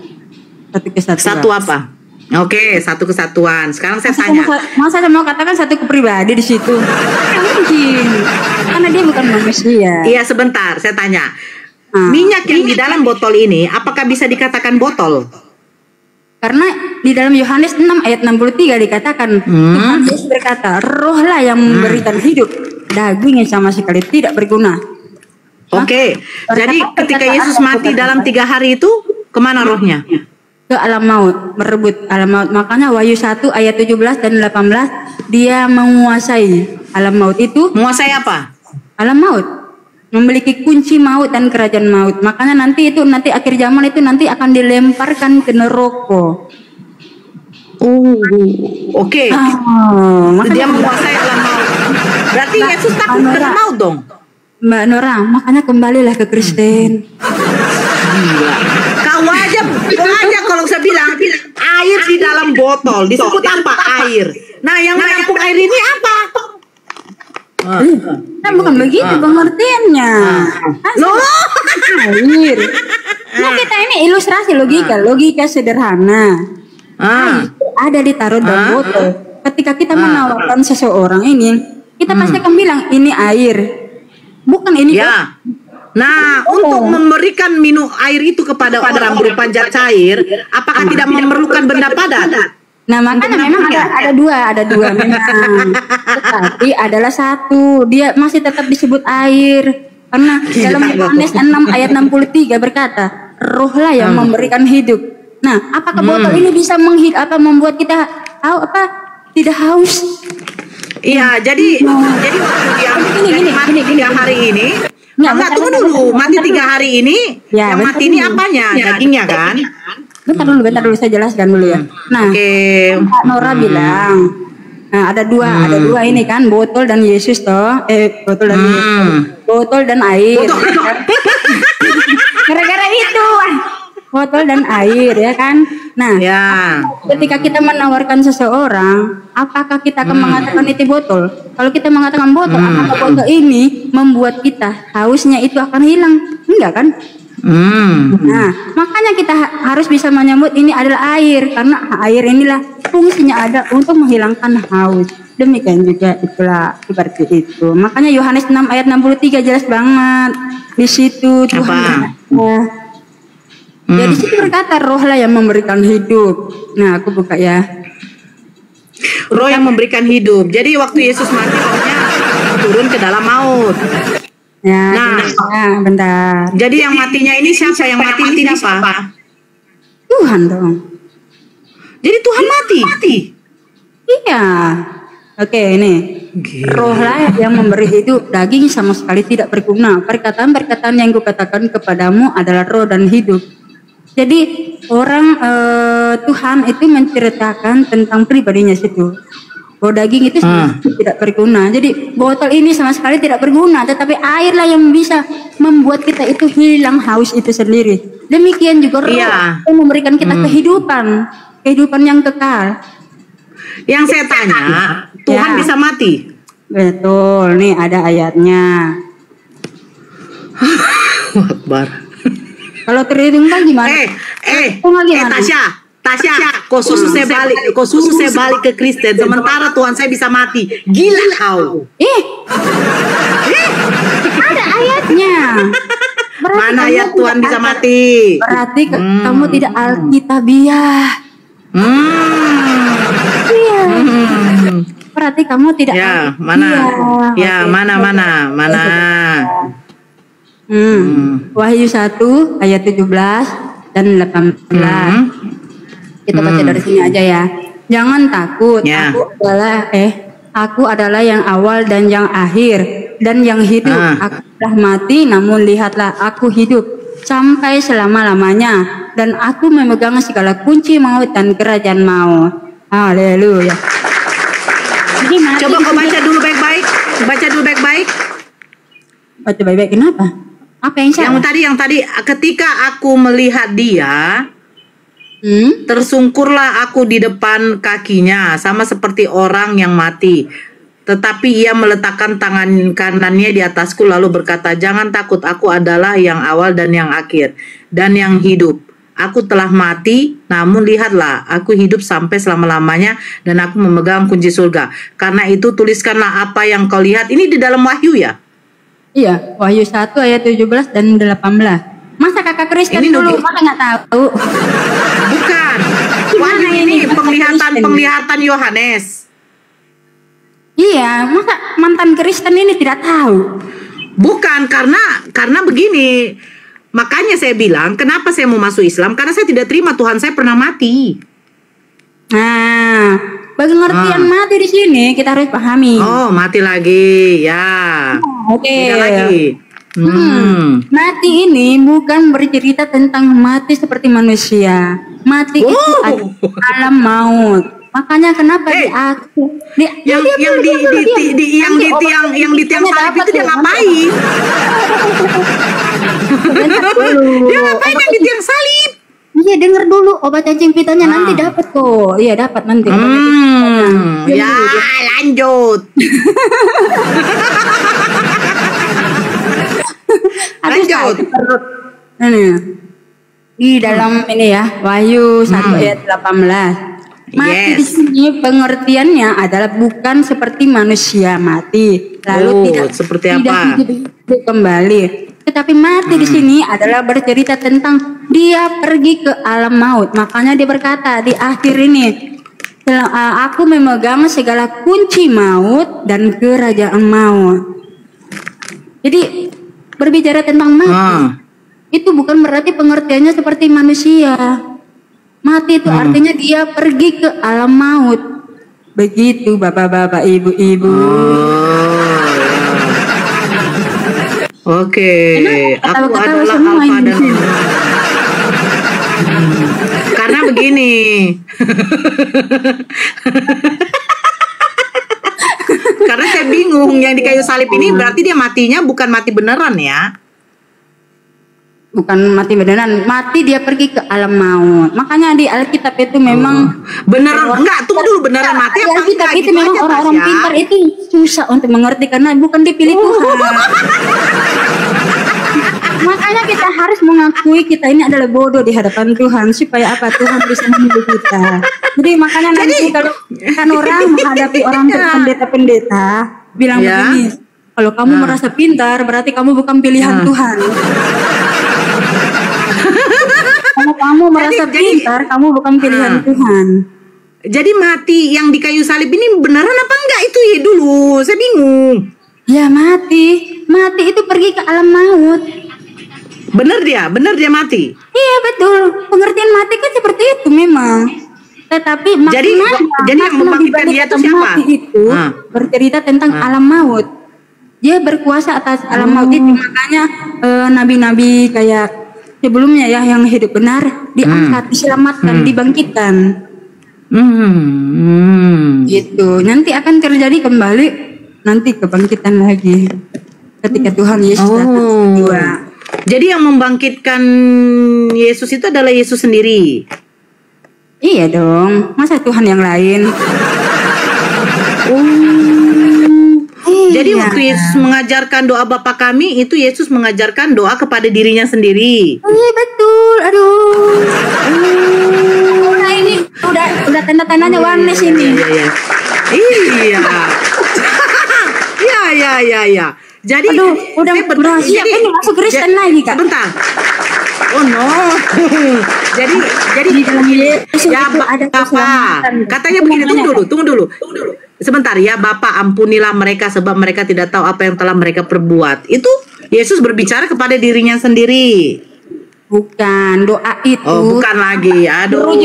A: kesatuan.
B: Satu apa? Oke, satu kesatuan. Sekarang saya tanya.
A: Masa saya mau katakan satu kepribadi di situ? Mungkin, karena dia bukan manusia.
B: Iya, sebentar, saya tanya. Minyak yang di dalam botol ini, apakah bisa dikatakan botol?
A: Karena di dalam Yohanes 6 ayat 63 dikatakan, Tuhan Yesus berkata, rohlah yang memberikan hidup, dagingnya sama sekali tidak berguna.
B: Oke, jadi ketika Yesus mati dalam 3 hari itu, kemana rohnya?
A: Ke alam maut, merebut alam maut. Makanya Wahyu 1 ayat 17 dan 18, dia menguasai alam maut itu.
B: Menguasai apa?
A: Alam maut. Memiliki kunci maut dan kerajaan maut. Makanya nanti akhir zaman itu nanti akan dilemparkan ke neraka.
B: Oke. Dia menguasai alam maut. Berarti Yesus takut kena maut dong.
A: Mbak Nora, makanya kembalilah ke Kristen.
B: Gila. Kau aja kalau saya bilang air di dalam botol disebut apa? Air. Nah, yang menampung air ini apa?
A: Nah, bukan begitu pengertiannya. Air. Nah, kita ini ilustrasi logika sederhana. Ada ditaruh dalam botol. Ketika kita menawarkan seseorang ini, kita pasti akan bilang ini air. Bukan ini.
B: Ya. Nah, untuk memberikan minum air itu kepada orang berupa zat cair, apakah tidak memerlukan benda padat?
A: Nah, makanya memang ada dua memang. Tetapi adalah satu, dia masih tetap disebut air. Karena dalam Yohanes 6 ayat 63 berkata, rohlah yang memberikan hidup. Nah, apakah botol ini bisa membuat kita tidak haus?
B: Iya, jadi waktu dia mati 3 hari ini. Enggak, tunggu dulu. Mati 3 hari ini, yang mati ini apanya? Dagingnya kan?
A: Bentar dulu saya jelaskan dulu ya. Nah, Kak Nora bilang, nah ada dua ini kan, botol dan Yesus toh, botol dan air. Gara-gara itu, botol dan air ya kan. Nah, ketika kita menawarkan seseorang, apakah kita akan mengatakan itu botol? Kalau kita mengatakan botol, apakah botol ini membuat kita hausnya itu akan hilang? Enggak kan? Nah, makanya kita harus bisa menyebut ini adalah air, karena air inilah fungsinya ada untuk menghilangkan haus. Demikian juga itulah seperti itu. Makanya Yohanes 6 ayat 63 jelas banget di situ Tuhan. Jadi situ berkata rohlah yang memberikan hidup. Nah, aku buka ya.
B: Roh yang memberikan hidup. Jadi waktu Yesus mati rohnya turun ke dalam maut.
A: Ya, bentar.
B: Jadi yang matinya ini siapa? Yang mati ini siapa?
A: Tuhan dong.
B: Jadi Tuhan mati.
A: Iya. Oke, ini. Rohlah yang memberi hidup, daging sama sekali tidak berguna. Perkataan-perkataan yang kukatakan kepadamu adalah roh dan hidup. Jadi orang Tuhan itu menceritakan tentang pribadinya situ. Bahwa daging itu tidak berguna. Jadi botol ini sama sekali tidak berguna, tetapi airlah yang bisa membuat kita itu hilang haus itu sendiri. Demikian juga roh yang memberikan kita kehidupan yang kekal.
B: Yang saya tanya, Tuhan bisa mati?
A: Betul, nih ada ayatnya.
B: Akbar.
A: Kalau terhitung kan gimana?
B: Tasya, kau susu saya balik ke Kristen, sementara Tuhan saya bisa mati. Gila kau.
A: Ada ayatnya.
B: Mana ayat Tuhan bisa mati?
A: Berarti kamu tidak alkitabiah. Iya. Berarti kamu tidak.
B: Mana?
A: Wahyu 1 ayat 17 dan 18. Kita baca dari sini aja ya. Jangan takut, aku adalah yang awal dan yang akhir dan yang hidup. Aku telah mati, namun lihatlah aku hidup sampai selama-lamanya, dan aku memegang segala kunci maut dan kerajaan maut. Haleluya.
B: Coba kau baca dulu baik-baik. Baca dulu baik-baik.
A: Baca baik-baik kenapa? Apa yang salah?
B: Yang tadi ketika aku melihat dia, tersungkurlah aku di depan kakinya, sama seperti orang yang mati. Tetapi ia meletakkan tangan kanannya di atasku lalu berkata, jangan takut, aku adalah yang awal dan yang akhir dan yang hidup. Aku telah mati, namun lihatlah, aku hidup sampai selama-lamanya dan aku memegang kunci surga. Karena itu tuliskanlah apa yang kau lihat. Ini di dalam Wahyu ya?
A: Iya, Wahyu 1 ayat 17 dan 18. Masa kakak Kristen ini dulu, masa nggak tahu?
B: Bukan. Wahyu ini penglihatan Yohanes.
A: Iya, masa mantan Kristen ini tidak tahu?
B: Bukan, karena begini. Makanya saya bilang, kenapa saya mau masuk Islam? Karena saya tidak terima Tuhan saya pernah mati.
A: Nah, pengertian mati di sini kita harus pahami.
B: Oh, mati lagi, ya.
A: Oke.
B: Lagi.
A: Mati ini bukan bercerita tentang mati seperti manusia. Mati itu alam maut. Makanya kenapa
B: yang di tiang salib itu dia ngapain? Dia ngapain yang di tiang salib?
A: Iya, denger dulu obat cacing pitanya nanti dapat kok. Iya, dapat nanti.
B: Ya, lanjut. Lanjut.
A: Ini di dalam ini ya, Wahyu 1 ayat 18. Mati di sini pengertiannya adalah bukan seperti manusia mati lalu tidak hidup kembali, tetapi mati di sini adalah bercerita tentang dia pergi ke alam maut. Makanya dia berkata di akhir ini, aku memegang segala kunci maut dan kerajaan maut. Jadi berbicara tentang mati itu bukan berarti pengertiannya seperti manusia. Mati itu artinya dia pergi ke alam maut. Begitu bapak-bapak, ibu-ibu.
B: Oke. Aku adalah Alfa dan karena begini. Karena saya bingung, yang di kayu salib ini berarti dia matinya bukan mati beneran ya?
A: Bukan mati beneran, mati dia pergi ke alam maut. Makanya di Alkitab itu memang
B: beneran enggak, tunggu dulu, beneran mati apa
A: enggak? Itu memang orang-orang pintar itu susah untuk mengerti karena bukan dipilih Tuhan. Makanya kita harus mengakui kita ini adalah bodoh di hadapan Tuhan supaya apa? Tuhan bisa memilih kita. Jadi makanya nanti kalau kan orang menghadapi orang pendeta-pendeta bilang begini, kalau kamu merasa pintar berarti kamu bukan pilihan Tuhan. Kalau kamu merasa pintar, kamu bukan pilihan Tuhan.
B: Jadi mati yang di kayu salib ini beneran apa enggak itu ya dulu? Saya bingung.
A: Ya mati itu pergi ke alam maut.
B: Bener dia mati.
A: Iya betul. Pengertian mati kan seperti itu memang. Tetapi
B: jadi yang membangkitkan dia itu siapa?
A: Itu bercerita tentang alam maut. Dia berkuasa atas alam maut itu. Makanya nabi-nabi kayak sebelumnya ya yang hidup benar diangkat, diselamatkan, dibangkitkan. Gitu. Nanti akan terjadi kembali nanti kebangkitan lagi ketika Tuhan Yesus datang kedua.
B: Jadi yang membangkitkan Yesus itu adalah Yesus sendiri.
A: Iya dong. Masa Tuhan yang lain?
B: Jadi waktu Yesus mengajarkan doa Bapa kami, itu Yesus mengajarkan doa kepada dirinya sendiri.
A: Iya betul. Aduh. Nah ini udah tanda-tandanya warnes ini.
B: Iya. Iya. Jadi
A: udah berhasil ini masuk Kristen lagi Kak.
B: Bentar. Oh no. jadi
A: di dalam Yesus
B: ya
A: ada
B: Bapak. Katanya begini, tunggu dulu. Sebentar ya, Bapak ampunilah mereka sebab mereka tidak tahu apa yang telah mereka perbuat. Itu Yesus berbicara kepada dirinya sendiri.
A: Bukan, doa itu.
B: Oh, bukan lagi. Aduh.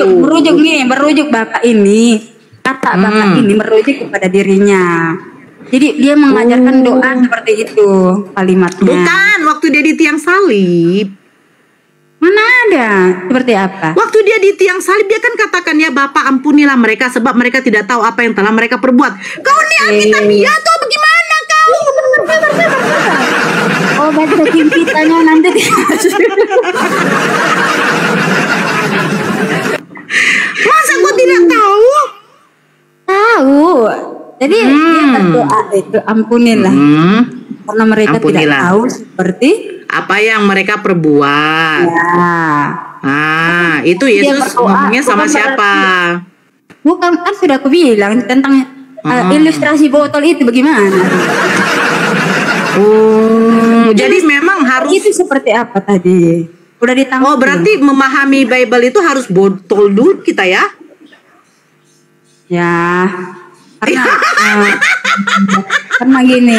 A: Merujuk Bapak ini. Kata Bapak ini merujuk kepada dirinya. Jadi dia mengajarkan doa seperti itu kalimatnya.
B: Bukan, waktu dia di tiang salib.
A: Mana ada? Seperti apa?
B: Waktu dia di tiang salib dia kan katakan, ya Bapa ampunilah mereka sebab mereka tidak tahu apa yang telah mereka perbuat. Kau ini Alkitab pidato bagaimana kau?
A: Oh, baca kitanya nanti.
B: Masa kau tidak tahu?
A: Tahu. Jadi dia berdoa itu ampunilah. Karena mereka tidak tahu seperti
B: apa yang mereka perbuat.
A: Ya.
B: Itu Yesus ngomongnya sama siapa?
A: Bukan, kan sudah aku bilang tentang ilustrasi botol itu bagaimana?
B: Jadi memang harus
A: itu seperti apa tadi? Udah ditangkap.
B: Oh, berarti memahami Bible itu harus botol dulu kita ya?
A: Ya. Karena gini.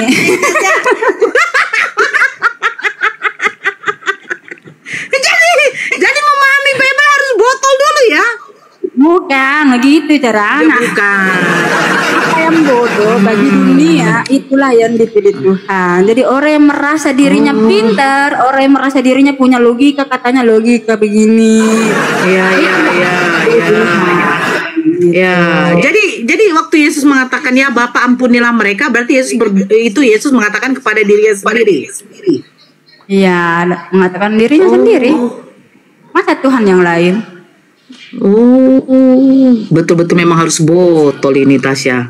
B: Jadi memahami Bible harus botol dulu ya?
A: Bukan, begitu cara anak.
B: Bukan.
A: Apa yang bodoh bagi dunia itulah yang dipilih Tuhan. Jadi orang yang merasa dirinya pintar, orang yang merasa dirinya punya logika, katanya logika begini.
B: Iya. Ya, jadi waktu Yesus mengatakan ya Bapa ampunilah mereka, berarti Yesus mengatakan kepada dirinya sendiri.
A: Iya, mengatakan dirinya sendiri. Masa Tuhan yang lain?
B: Betul-betul memang harus botol ini Tasya.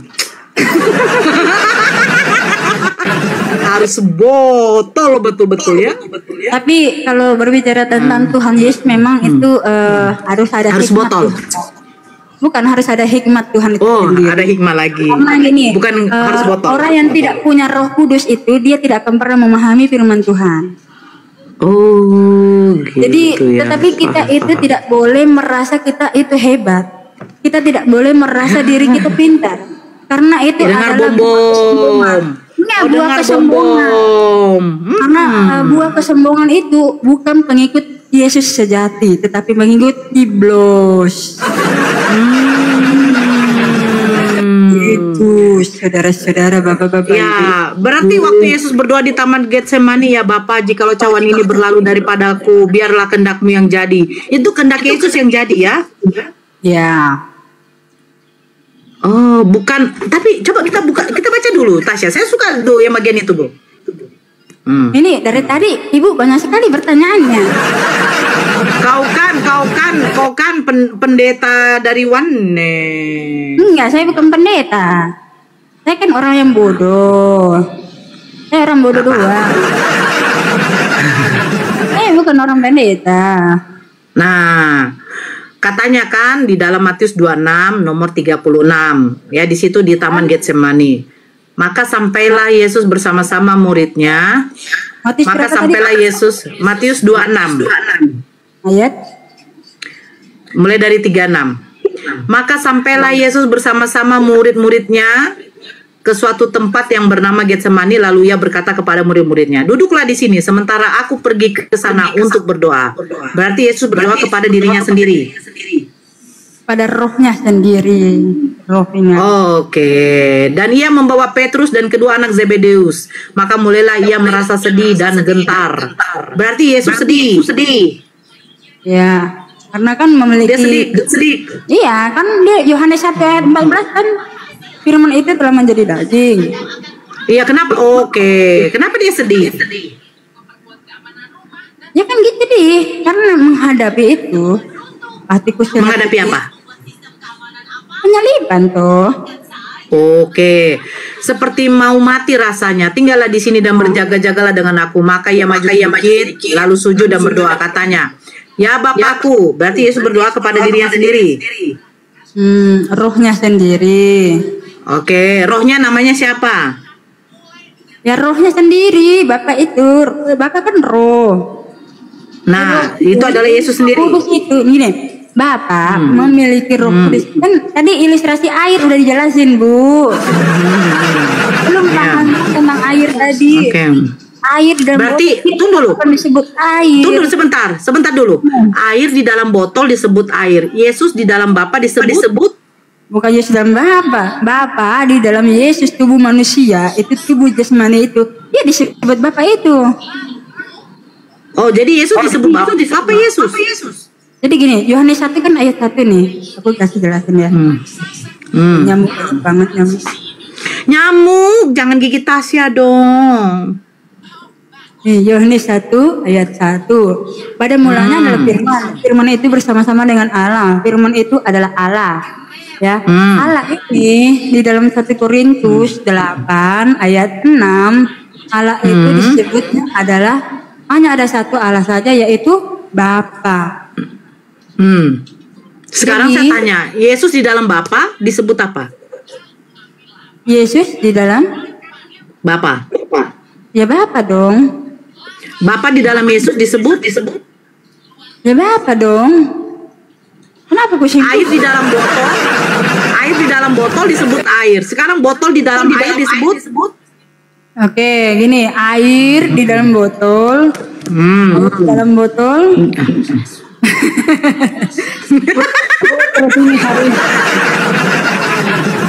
B: Harus botol betul-betul ya.
A: Tapi kalau berbicara tentang Tuhan Yesus memang itu harus ada hikmat.
B: Botol.
A: Bukan, harus ada hikmat Tuhan itu sendiri.
B: Ada hikmat lagi.
A: Karena gini,
B: bukan harus botol.
A: Orang yang tidak punya Roh Kudus itu dia tidak akan pernah memahami firman Tuhan.
B: Gitu.
A: Jadi, tetapi kita itu tidak boleh merasa kita itu hebat. Kita tidak boleh merasa diri kita pintar. Karena itu adalah kesombongan. Buah kesombongan. Karena buah kesombongan itu bukan pengikut Yesus sejati, tetapi mengikut iblis. Itu saudara-saudara, bapak-bapak.
B: Ya, berarti waktu Yesus berdoa di Taman Getsemani, ya Bapa, jikalau cawan ini berlalu daripadaku, biarlah kehendak-Mu yang jadi. Itu kehendak Yesus yang jadi ya?
A: Ya.
B: Oh, bukan. Tapi coba kita baca dulu, Tasya. Saya suka tuh yang bagian itu, Bu.
A: Ini dari tadi Ibu banyak sekali pertanyaannya.
B: Kau kan pendeta dari Wane.
A: Enggak, saya bukan pendeta. Saya kan orang yang bodoh. Saya orang bodoh doang. Saya bukan orang pendeta.
B: Nah, katanya kan di dalam Matius 26 nomor 36 ya, di situ di Taman Getsemani. Maka sampailah Yesus bersama-sama muridnya. Matius 26
A: ayat
B: mulai dari 36. Maka sampailah Yesus bersama-sama murid-muridnya ke suatu tempat yang bernama Getsemani, lalu ia berkata kepada murid-muridnya, duduklah di sini sementara aku pergi ke sana untuk berdoa. Berarti Yesus berdoa kepada dirinya sendiri.
A: Pada rohnya sendiri.
B: Oke. Dan ia membawa Petrus dan kedua anak Zebedeus. Maka mulailah ia merasa sedih dan gentar. Berarti Yesus sedih.
A: Ya, karena kan memiliki.
B: Dia sedih.
A: Iya, kan dia Yohanes 1 ayat 14 kan firman itu telah menjadi daging.
B: Iya, kenapa? Oke. Kenapa dia sedih?
A: Ya kan gitu deh, karena menghadapi itu. Hatiku
B: menghadapi apa?
A: Penyaliban tuh.
B: Oke, seperti mau mati rasanya. Tinggallah di sini dan berjaga-jagalah dengan aku. Maka ia maju sedikit, lalu sujud dan berdoa. Katanya, ya Bapakku. Berarti Yesus berdoa kepada dirinya sendiri.
A: Rohnya sendiri.
B: Oke, rohnya namanya siapa?
A: Ya rohnya sendiri. Bapak itu, Bapak kan roh.
B: Nah, itu adalah Yesus sendiri.
A: Kudus itu, gini. Bapak memiliki Roh Kudus. Kan tadi ilustrasi air udah dijelasin, Bu. Belum paham tentang air tadi. air di dalam
B: Berarti
A: botol
B: tunggu dulu.
A: bukan disebut air.
B: Tunggu dulu sebentar dulu. Air di dalam botol disebut air. Yesus di dalam Bapa disebut
A: Bukan Yesus dalam Bapa di dalam Yesus tubuh manusia itu tubuh jasmani itu dia disebut Bapa itu.
B: Oh, jadi Yesus disebut Bapa Yesus.
A: Jadi gini, Yohanes 1 kan ayat 1 nih. Aku kasih jelasin ya. Nyamuk banget nyamuk.
B: Nyamuk, jangan gigit Tasya dong.
A: Nih, Yohanes 1 ayat 1. Pada mulanya adalah firman. Firman itu bersama-sama dengan Allah. Firman itu adalah Allah. Ya. Allah ini di dalam 1 Korintus 8 ayat 6, Allah itu disebutnya adalah hanya ada satu Allah saja, yaitu Bapa.
B: Sekarang
A: Jadi,
B: saya tanya, Yesus di dalam Bapa disebut apa?
A: Yesus di dalam
B: Bapa.
A: ya Bapa dong.
B: Bapa di dalam Yesus disebut
A: Ya Bapa dong. Kenapa pusing?
B: Air di dalam botol disebut air. Sekarang botol di dalam air disebut
A: Oke, gini, air di dalam botol. Di dalam botol.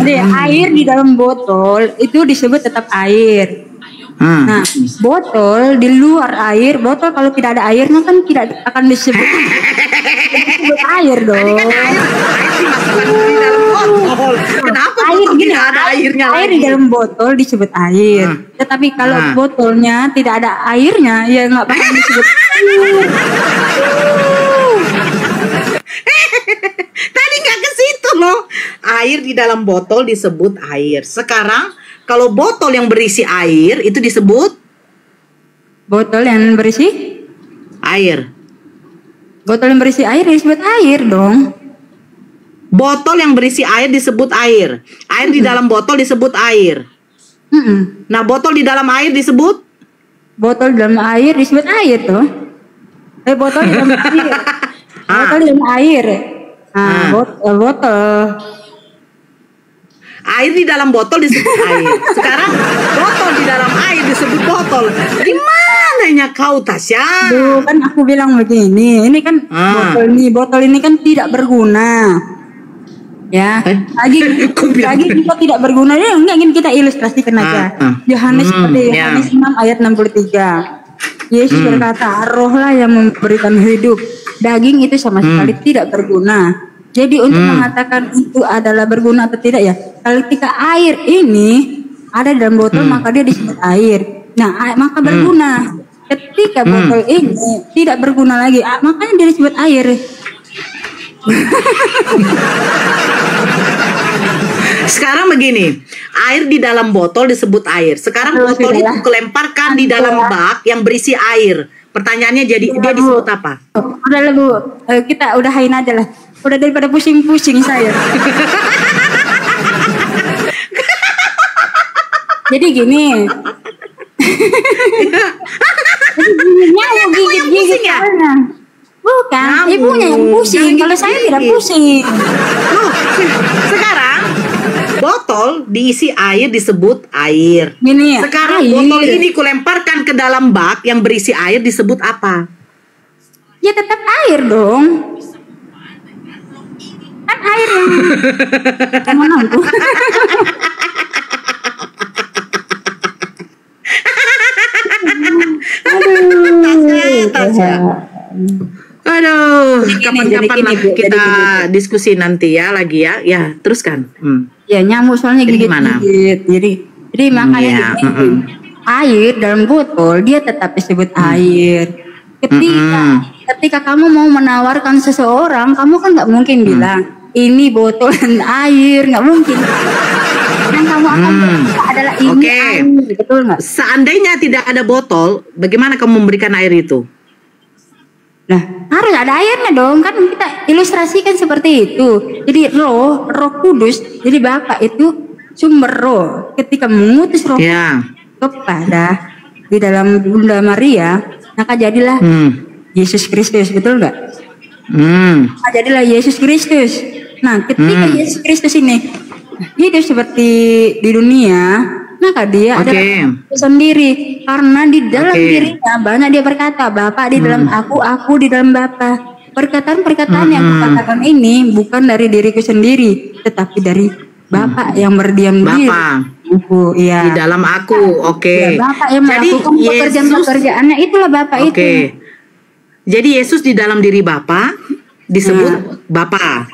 A: Jadi air di dalam botol itu disebut tetap air. Nah, botol di luar air, botol kalau tidak ada airnya kan tidak akan disebut air dong.
B: Kenapa
A: Air
B: botol
A: gini,
B: tidak ada airnya
A: air
B: lagi?
A: di dalam botol disebut air. Tetapi kalau botolnya tidak ada airnya, ya nggak bakal disebut air.
B: Tadi nggak ke situ loh. Air di dalam botol disebut air. Sekarang kalau botol yang berisi air itu disebut
A: Botol yang berisi?
B: air.
A: Botol yang berisi air disebut air dong.
B: Botol yang berisi air disebut air. Air di dalam botol disebut air. Nah, botol di dalam air disebut
A: Botol dalam air disebut air tuh. Botol di dalam air. Botol di dalam air. Botol.
B: air di dalam botol disebut air. Sekarang botol di dalam air disebut botol. Gimananya kau, Tasya?
A: Duh, kan aku bilang begini. Ini kan botol ini kan tidak berguna. Ya, lagi kita tidak berguna. Ya, enggak ingin kita ilustrasikan aja. Yohanes 6 ayat 63. Yesus berkata, rohlah yang memberikan hidup. Daging itu sama sekali tidak berguna. Jadi untuk mengatakan itu adalah berguna atau tidak ya, kalau ketika air ini ada dalam botol maka dia disebut air. Nah, maka berguna. Ketika botol ini tidak berguna lagi, makanya dia disebut air.
B: Sekarang begini, air di dalam botol disebut air. Sekarang botol itu kelemparkan di dalam bak yang berisi air. Pertanyaannya jadi dia disebut apa?
A: Udah lah Bu, kita udahin aja lah. Udah daripada pusing-pusing saya. Jadi gini. Nyamuk gigit-gigit ya? Bukan, ibunya yang pusing. Kalau saya tidak pusing.
B: Loh, sekarang botol diisi air disebut air.
A: Gini ya.
B: Sekarang botol ini kulemparkan ke dalam bak yang berisi air disebut apa?
A: Ya tetap air dong. Kan air yang mana tuh?
B: Aduh, kapan-kapan lah kita diskusi nanti ya lagi ya. Ya, teruskan.
A: Ya nyamuk soalnya gigit-gigit. Jadi makanya air dalam botol dia tetap disebut air. Ketika kamu mau menawarkan seseorang, kamu kan nggak mungkin bilang ini botol dan air, nggak mungkin. Yang kamu akan adalah ini air, betul nggak?
B: Seandainya tidak ada botol, bagaimana kamu memberikan air itu?
A: Nah, harus ada airnya dong, kan kita ilustrasikan seperti itu. Jadi roh kudus, jadi Bapa itu sumber roh. Ketika mengutus roh kepada di dalam Bunda Maria, maka jadilah Yesus Kristus, betul nggak? Maka jadilah Yesus Kristus. Nah, ketika Yesus Kristus ini hidup seperti di dunia, maka dia adalah sendiri. Karena di dalam dirinya banyak dia berkata, Bapa di dalam aku di dalam Bapa. Perkataan-perkataan yang kukatakan ini bukan dari diriku sendiri, tetapi dari Bapa yang berdiam diri.
B: Di dalam aku.
A: Ya, Bapa yang melakukan pekerjaan-pekerjaannya, itulah Bapa itu.
B: Jadi Yesus di dalam diri Bapa disebut Bapa.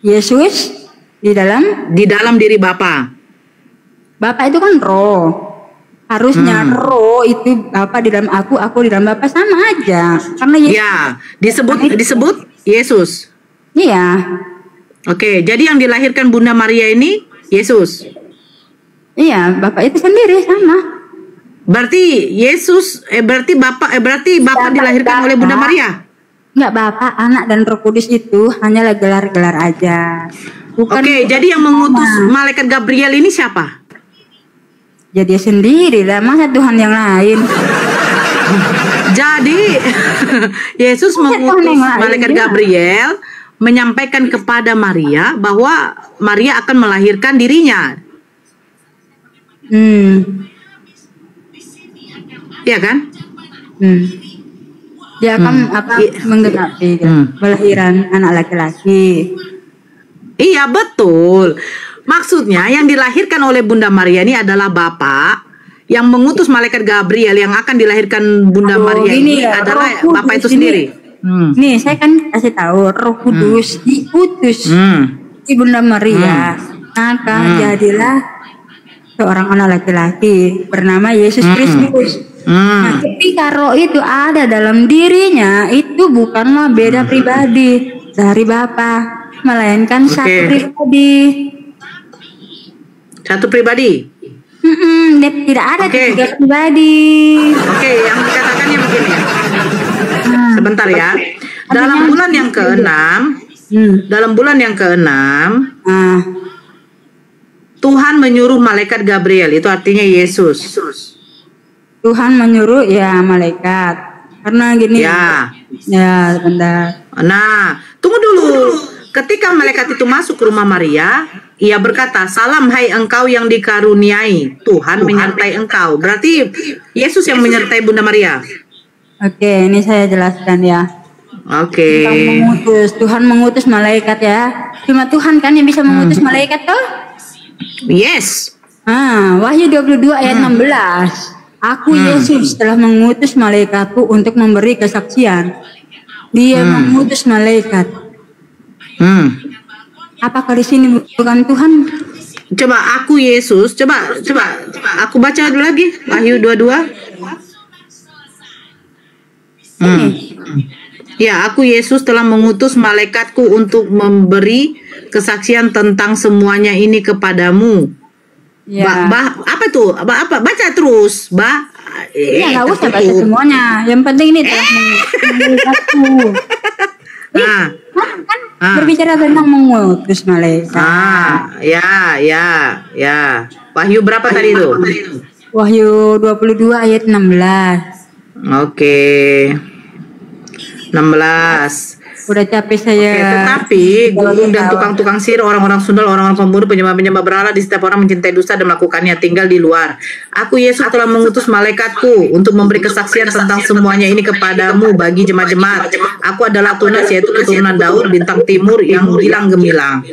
A: Yesus di dalam diri Bapa. Bapa itu kan roh. Harusnya roh itu Bapa di dalam aku di dalam Bapa, sama aja. Karena Yesus disebut Yesus. Iya.
B: Jadi yang dilahirkan Bunda Maria ini Yesus.
A: Iya, Bapa itu sendiri sama.
B: Berarti Bapa dilahirkan oleh Bunda Maria?
A: Enggak, Bapa, Anak dan Roh Kudus itu hanyalah gelar-gelar aja.
B: Jadi yang mengutus malaikat Gabriel ini siapa?
A: Ya dia sendiri lah, masa Tuhan yang lain.
B: Jadi Yesus mengutus malaikat Gabriel menyampaikan kepada Maria bahwa Maria akan melahirkan dirinya. Iya kan?
A: Dia akan menggenapi kelahiran anak laki-laki.
B: Iya, betul. Maksudnya yang dilahirkan oleh Bunda Maria ini adalah Bapa yang mengutus malaikat Gabriel yang akan dilahirkan Bunda Maria ini adalah Bapa itu sendiri.
A: Nih, saya kan kasih tahu, Roh Kudus diutus di Bunda Maria. Maka jadilah seorang anak laki-laki bernama Yesus Kristus. Nah, ketika roh itu ada dalam dirinya, itu bukanlah beda pribadi dari Bapa, melainkan satu pribadi.
B: Satu pribadi?
A: Tidak ada tiga pribadi.
B: Yang dikatakannya begini ya. Sebentar ya. Dalam bulan yang ke-6, Tuhan menyuruh malaikat Gabriel, itu artinya Yesus.
A: Tuhan menyuruh malaikat. Karena gini. Ya, sebentar.
B: Nah, tunggu dulu. Ketika malaikat itu masuk ke rumah Maria, ia berkata, "Salam hai engkau yang dikaruniai, Tuhan menyertai engkau." Berarti Yesus yang menyertai Bunda Maria.
A: Ini saya jelaskan ya. Tuhan mengutus malaikat ya. Cuma Tuhan kan yang bisa mengutus malaikat toh?
B: Yes.
A: Wahyu 22 ayat 16. Aku Yesus telah mengutus malaikatku untuk memberi kesaksian. Dia mengutus malaikat. Apakah di sini bukan Tuhan?
B: Coba aku Yesus, coba aku baca dulu lagi Wahyu 22. Ya, aku Yesus telah mengutus malaikatku untuk memberi kesaksian tentang semuanya ini kepadamu. Apa tuh? Baca terus,
A: nggak usah baca semuanya. Yang penting ini telah mengutusku. Berbicara tentang mengutus malaikat.
B: Ya. Wahyu berapa tadi itu?
A: Wahyu 22 ayat 16.
B: 16.
A: Udah capek saya.
B: Tetapi guru dan tukang-tukang sihir, orang-orang sundal, orang-orang pembunuh, penyembah-penyembah berhala, di setiap orang mencintai dusta dan melakukannya tinggal di luar. Aku Yesus telah mengutus malaikatku untuk memberi kesaksian tentang semuanya ini kepadamu bagi jemaat-jemaat. Aku adalah Tunas, yaitu keturunan Daud, bintang timur yang hilang gemilang.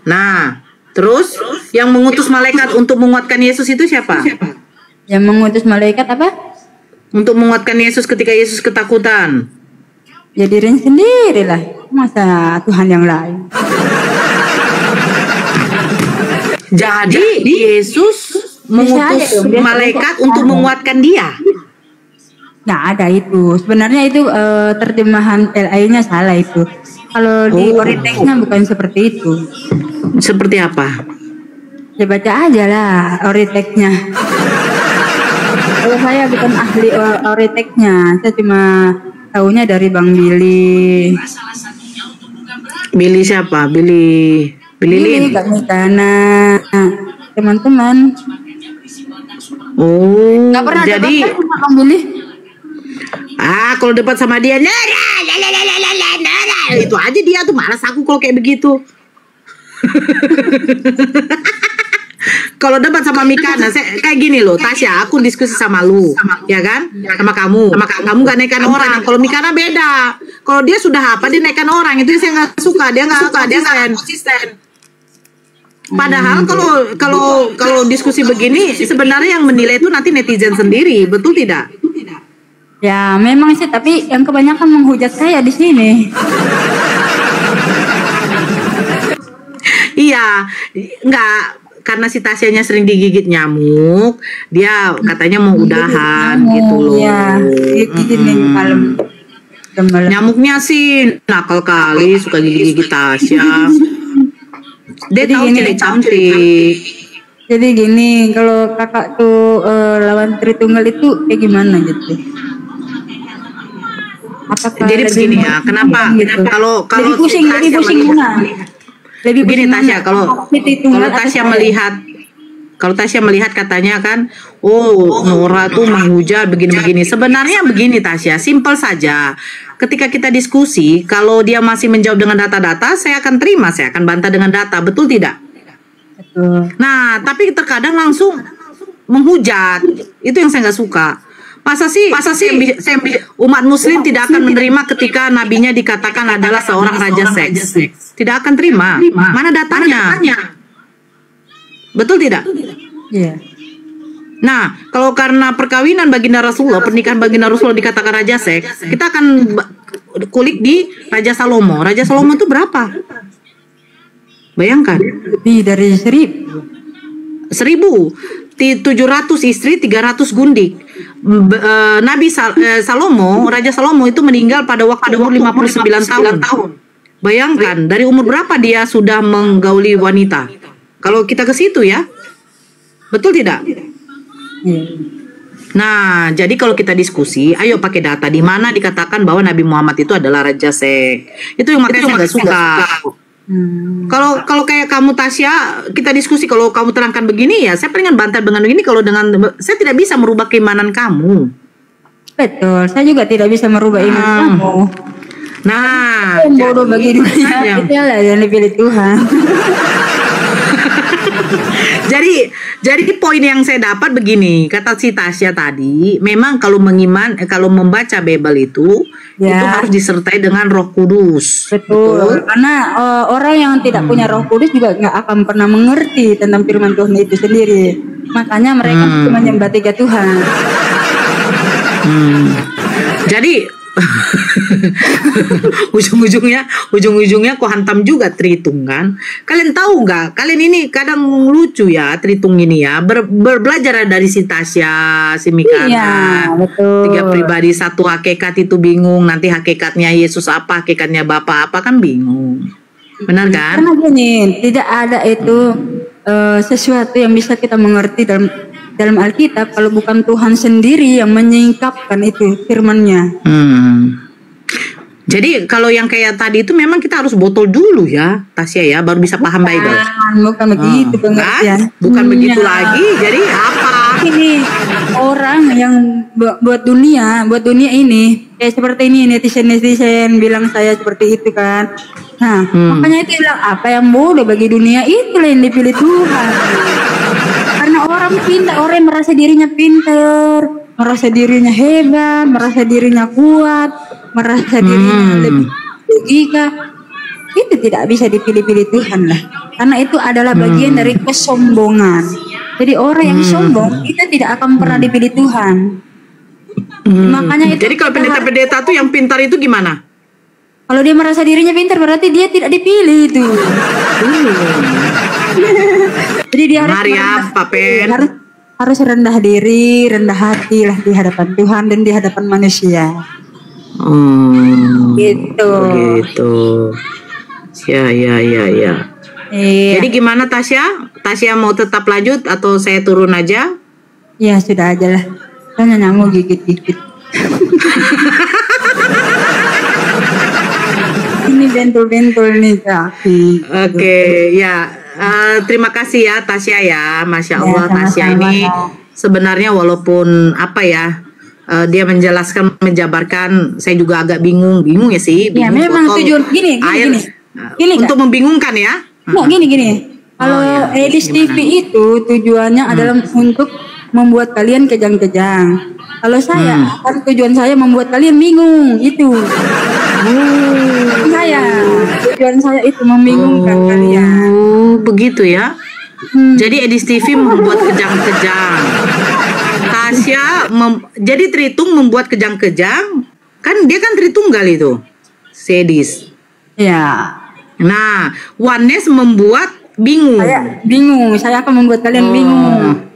B: Nah, terus yang mengutus malaikat untuk menguatkan Yesus itu siapa?
A: Yang mengutus malaikat apa?
B: Untuk menguatkan Yesus ketika Yesus ketakutan.
A: Ya diri sendiri lah, masa Tuhan yang lain.
B: Jadi Yesus mengutus malaikat untuk menguatkan dia.
A: Nggak ada itu. Sebenarnya itu terjemahan LA-nya salah itu. Kalau di Oriteksnya bukan seperti itu.
B: Seperti apa?
A: Ya baca aja lah Oriteksnya. Kalau saya bukan ahli Oriteksnya, saya cuma tahunya dari Bang Billy.
B: Billy siapa? Billy Lin.
A: Teman-teman.
B: Nggak pernah jadi
A: sama Bang Billy.
B: Kalau debat sama dia, itu aja dia tuh, malas aku kalau kayak begitu. kalau debat sama Mikana, kayak gini loh, Tasya, aku diskusi sama lu, ya kan? Sama kamu gak naikkan orang. Kalau Mikana beda. Kalau dia sudah apa, dia naikkan orang. Itu yang saya nggak suka. Dia nggak konsisten. Padahal kalau diskusi begini, sebenarnya yang menilai itu nanti netizen sendiri, betul tidak?
A: Ya memang sih, tapi yang kebanyakan menghujat saya di sini.
B: Iya, enggak. Karena si Tasyanya sering digigit nyamuk, dia katanya mau udahan gitu loh.
A: Iya, gigit malam.
B: Nyamuknya sih nakal kali, suka gigit-gigit Tasya. Dia tahu cewek cantik.
A: Jadi gini, kalau kakak tuh lawan Tritunggal itu kayak gimana gitu? Apakah
B: jadi begini ya, kenapa?
A: Gitu?
B: Kalau
A: lebih pusing lebih
B: begini Tasya, kalau Tasya melihat katanya kan, oh Nora tuh menghujat begini-begini. Sebenarnya begini Tasya, simpel saja. Ketika kita diskusi, kalau dia masih menjawab dengan data-data, saya akan terima, saya akan bantah dengan data, betul tidak?
A: Betul.
B: Nah, tapi terkadang langsung menghujat, itu yang saya nggak suka. Masa sih umat muslim tidak akan menerima ketika nabinya dikatakan adalah seorang raja seks? Tidak akan terima. Mana datanya? Betul tidak?
A: Iya.
B: Nah, kalau karena perkawinan baginda Rasulullah, pernikahan baginda Rasulullah dikatakan raja seks, kita akan kulik di Raja Salomo. Raja Salomo itu berapa? Bayangkan.
A: Lebih dari 1.000.
B: 700 istri, 300 gundik. Nabi Salomo, Raja Salomo itu meninggal pada waktu umur 59 tahun. Bayangkan, dari umur berapa dia sudah menggauli wanita? Kalau kita ke situ ya. Betul tidak? Nah, jadi kalau kita diskusi, ayo pakai data. Di mana dikatakan bahwa Nabi Muhammad itu adalah raja seks. Itu yang makanya saya nggak suka. Kalau kayak kamu Tasya, kita diskusi, kalau kamu terangkan begini ya, saya palingan bantah dengan begini. Kalau saya tidak bisa merubah keimanan kamu.
A: Betul, saya juga tidak bisa merubah iman kamu.
B: Nah,
A: yang bodoh bagi dunia, itu lah yang dipilih Tuhan. Jadi poin yang saya dapat begini, kata si Tasya tadi, memang kalau membaca Bible itu harus disertai dengan Roh Kudus. Betul. Karena orang yang tidak punya Roh Kudus juga nggak akan pernah mengerti tentang firman Tuhan itu sendiri. Makanya mereka cuma menyembah 3 Tuhan.
B: Jadi ujung-ujungnya kok hantam juga Tritung kan. Kalian tahu nggak? Kalian ini kadang lucu ya, Tritung ini ya, belajar dari si Tasya, si Mikana.
A: Iya, betul.
B: 3 pribadi, 1 hakikat itu bingung. Nanti hakikatnya Yesus apa, hakikatnya Bapa apa, kan bingung. Benar kan?
A: Karena gini, tidak ada itu sesuatu yang bisa kita mengerti dalam Alkitab kalau bukan Tuhan sendiri yang menyingkapkan itu firman-Nya.
B: Jadi kalau yang kayak tadi itu memang kita harus botol dulu ya, Tasya ya, baru bisa paham Bible.
A: Bukan begitu pengertian.
B: Bukan begitu lagi. Jadi apa?
A: Ini orang yang buat dunia ini kayak seperti ini, netizen bilang saya seperti itu kan. Nah, makanya itu bilang apa yang bodoh bagi dunia itulah yang dipilih Tuhan. Karena orang pintar, orang merasa dirinya pintar, merasa dirinya hebat, merasa dirinya kuat, merasa dirinya lebih logika, itu tidak bisa dipilih-pilih Tuhan lah. Karena itu adalah bagian dari kesombongan. Jadi orang yang sombong itu tidak akan pernah dipilih Tuhan. Makanya itu.
B: Jadi kalau pendeta-pendeta tuh yang pintar itu gimana?
A: Kalau dia merasa dirinya pintar berarti dia tidak dipilih itu. Jadi dia harus rendah diri, rendah hati lah di hadapan Tuhan dan di hadapan manusia. Gitu.
B: Ya. Iya. Jadi gimana Tasya? Tasya mau tetap lanjut atau saya turun aja?
A: Ya sudah aja lah. Kan nyamuk gigit-gigit. Ini bentul-bentul nih kaki.
B: Oke, ya. Terima kasih ya Tasya ya. Masya Allah ya, Tasya ini sebenarnya walaupun apa ya, dia menjabarkan, saya juga agak bingung ya sih.
A: Ya memang tujuan gini.
B: Untuk membingungkan ya.
A: Gini. Kalau
B: ya,
A: Edis
B: gimana?
A: TV itu tujuannya adalah untuk membuat kalian kejang-kejang. Kalau saya, kan tujuan saya membuat kalian bingung, itu. Tujuan saya itu membingungkan kalian.
B: Oh, begitu ya. Jadi Edis TV membuat kejang-kejang. Tasya jadi Tritung membuat kejang-kejang. Kan dia kan Tritunggal itu. Si Edis.
A: Ya.
B: Nah, Oneness membuat bingung.
A: Saya akan membuat kalian bingung.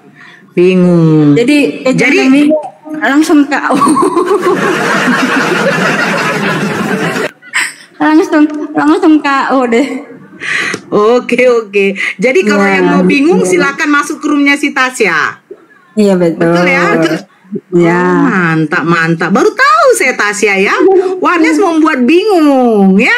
B: Bingung.
A: Jadi bingung langsung KO. langsung KO deh.
B: Oke. Jadi kalau yang mau bingung silakan masuk ke roomnya si Tasya.
A: Iya betul.
B: Betul ya?
A: Ya.
B: Mantap. Baru tahu saya Tasya ya. Oneness membuat bingung ya.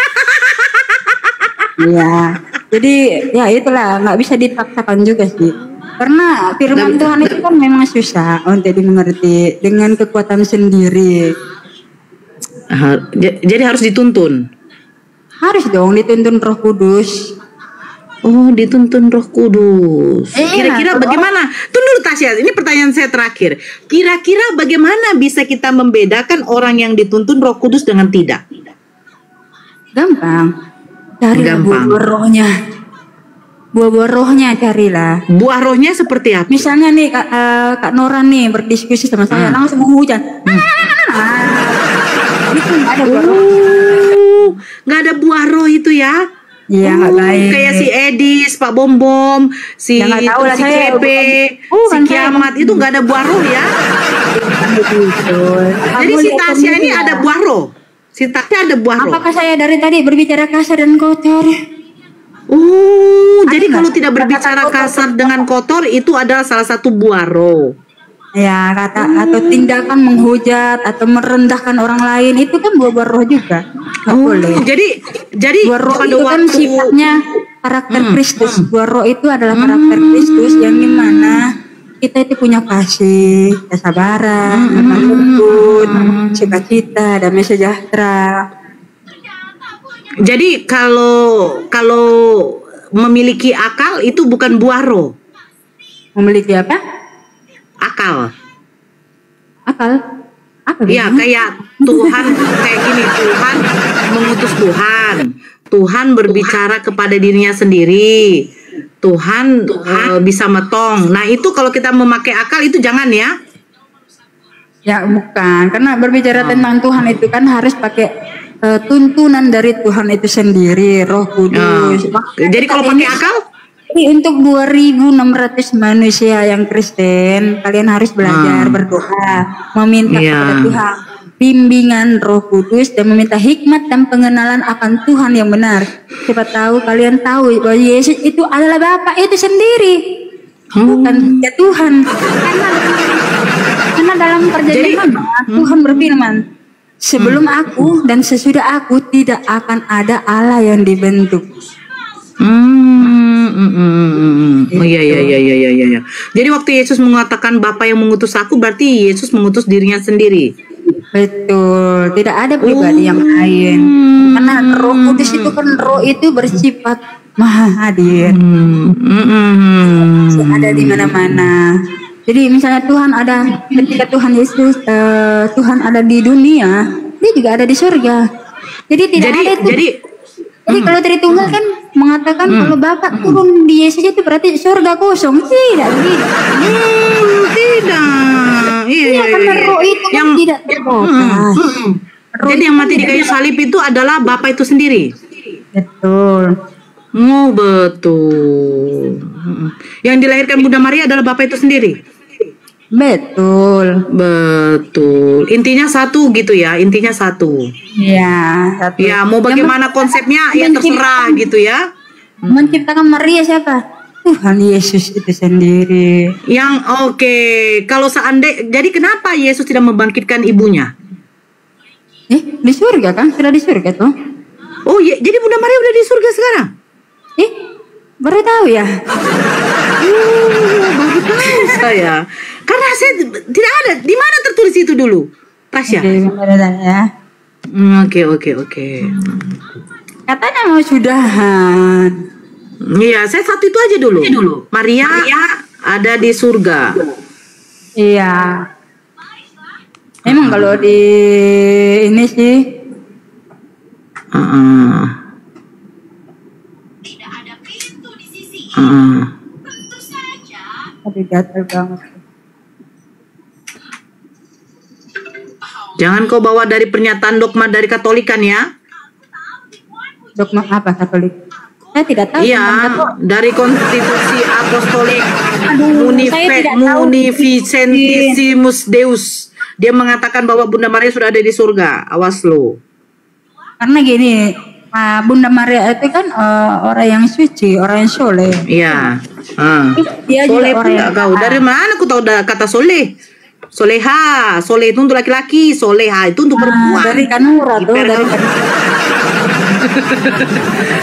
A: Iya. Jadi ya itulah, nggak bisa dipaksakan juga sih. Karena firman Tuhan itu kan memang susah untuk dimengerti dengan kekuatan sendiri.
B: Jadi harus dituntun.
A: Harus dong dituntun Roh Kudus.
B: Oh, dituntun Roh Kudus. Kira-kira bagaimana? Tunggu dulu Tasya, ini pertanyaan saya terakhir. Kira-kira bagaimana bisa kita membedakan orang yang dituntun Roh Kudus dengan tidak?
A: Gampang. Cari buah rohnya. Buah rohnya carilah.
B: Buah rohnya seperti apa?
A: Misalnya nih Kak Nora nih berdiskusi sama saya langsung hujan. Itu nggak ada buah roh.
B: Nggak ada buah roh itu ya?
A: Iya nggak baik.
B: Kayak si Edis, Pak Bom, si Kepe, si Kiamat itu nggak ada buah roh ya? Jadi si Tasya ini ada buah roh. Si Tasya ada buah roh.
A: Apakah saya dari tadi berbicara kasar dan kotor?
B: Jadi kalau tidak berbicara kasar dengan kotor itu adalah salah satu buah roh.
A: Ya, atau tindakan menghujat atau merendahkan orang lain itu kan buah roh juga. Boleh.
B: Jadi
A: buah roh itu kan sifatnya karakter Kristus. Buah roh itu adalah karakter Kristus yang dimana kita itu punya kasih, kesabaran, lembut, sukacita, damai sejahtera.
B: Jadi kalau memiliki akal itu bukan buah roh.
A: Memiliki apa?
B: Akal.
A: Iya,
B: kayak Tuhan kayak gini, Tuhan mengutus Tuhan berbicara kepada dirinya sendiri. Tuhan bisa metong. Nah, itu kalau kita memakai akal itu jangan ya.
A: Ya, bukan. Karena berbicara tentang Tuhan itu kan harus pakai tuntunan dari Tuhan itu sendiri, Roh Kudus.
B: Jadi kalau pakai akal?
A: Untuk 2.600 manusia yang Kristen, kalian harus belajar berdoa, meminta kepada Tuhan bimbingan Roh Kudus dan meminta hikmat dan pengenalan akan Tuhan yang benar. Siapa tahu kalian tahu bahwa Yesus itu adalah Bapa itu sendiri, bukan ya Tuhan. Karena dalam perjanjian Tuhan berfirman, sebelum aku dan sesudah aku tidak akan ada Allah yang dibentuk.
B: Iya. Jadi waktu Yesus mengatakan Bapa yang mengutus aku, berarti Yesus mengutus dirinya sendiri.
A: Betul, tidak ada pribadi yang lain. Karena Roh Kudus itu kan roh itu bersifat maha hadir. Ada di mana-mana. Jadi misalnya Tuhan ada ketika Tuhan Yesus Tuhan ada di dunia, dia juga ada di surga. Jadi tidak ada itu. Jadi kalau Tritunggal kan mengatakan kalau Bapak turun di Yesus itu berarti surga kosong. Tidak. Iya, karena roh itu yang tidak terbatas.
B: Jadi yang mati di kayu salib itu adalah Bapa itu sendiri.
A: Betul.
B: Oh, betul. Yang dilahirkan Bunda Maria adalah Bapa itu sendiri.
A: Betul.
B: Intinya satu gitu ya, intinya satu.
A: Ya, satu.
B: Ya, mau bagaimana konsepnya ya terserah gitu ya.
A: Menciptakan Maria siapa? Tuhan Yesus itu sendiri.
B: Yang oke. Kalau seandainya, jadi kenapa Yesus tidak membangkitkan ibunya?
A: Di surga kan? Sudah di surga tuh.
B: Oh, jadi Bunda Maria udah di surga sekarang?
A: Baru tahu ya.
B: Baru tahu saya. Karena saya tidak ada. Di mana tertulis itu dulu, Tasya?
A: Oke.
B: Oke.
A: Katanya mau sudahan.
B: Iya, saya satu itu aja dulu. Maria ada di surga.
A: Iya. Memang kalau di ini sih. Tapi gatel banget.
B: Jangan kau bawa dari pernyataan dogma dari Katolikan ya.
A: Dogma apa Katolik? Saya tidak tahu.
B: Iya, dari konstitusi apostolik Munificentissimus Deus. Dia mengatakan bahwa Bunda Maria sudah ada di surga. Awas lo.
A: Karena gini, Bunda Maria itu kan orang yang suci, orang yang soleh.
B: Iya.
A: Dia
B: soleh
A: orang
B: yang kau. Dari mana aku tahu kata soleh? Soleha, soleh itu untuk laki-laki, soleha itu untuk perempuan.
A: Dari Kanura tuh, dari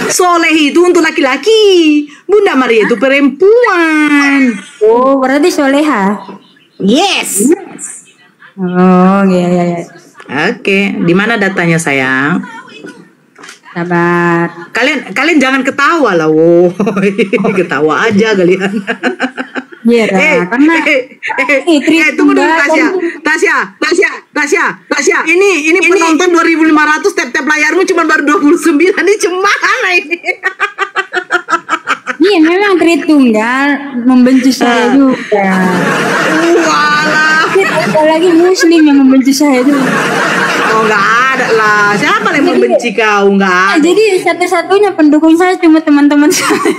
B: soleh itu untuk laki-laki, Bunda Maria itu perempuan.
A: Oh, berarti soleha.
B: Yes.
A: Oh, iya.
B: Oke, di mana datanya sayang?
A: Sabar.
B: Kalian jangan ketawa lah, ketawa aja kalian.
A: Iya, karena
B: tunggu dulu Tasya. Ini penonton 2.500 tap layarmu cuma baru 29. Ini cemana ini?
A: Iya, memang Tritunggal membenci saya juga.
B: Walah.
A: Apalagi Muslim yang membenci saya juga.
B: Oh, nggak ada lah. Siapa yang membenci kau? Nggak ada.
A: Jadi satu-satunya pendukung saya cuma teman-teman saya.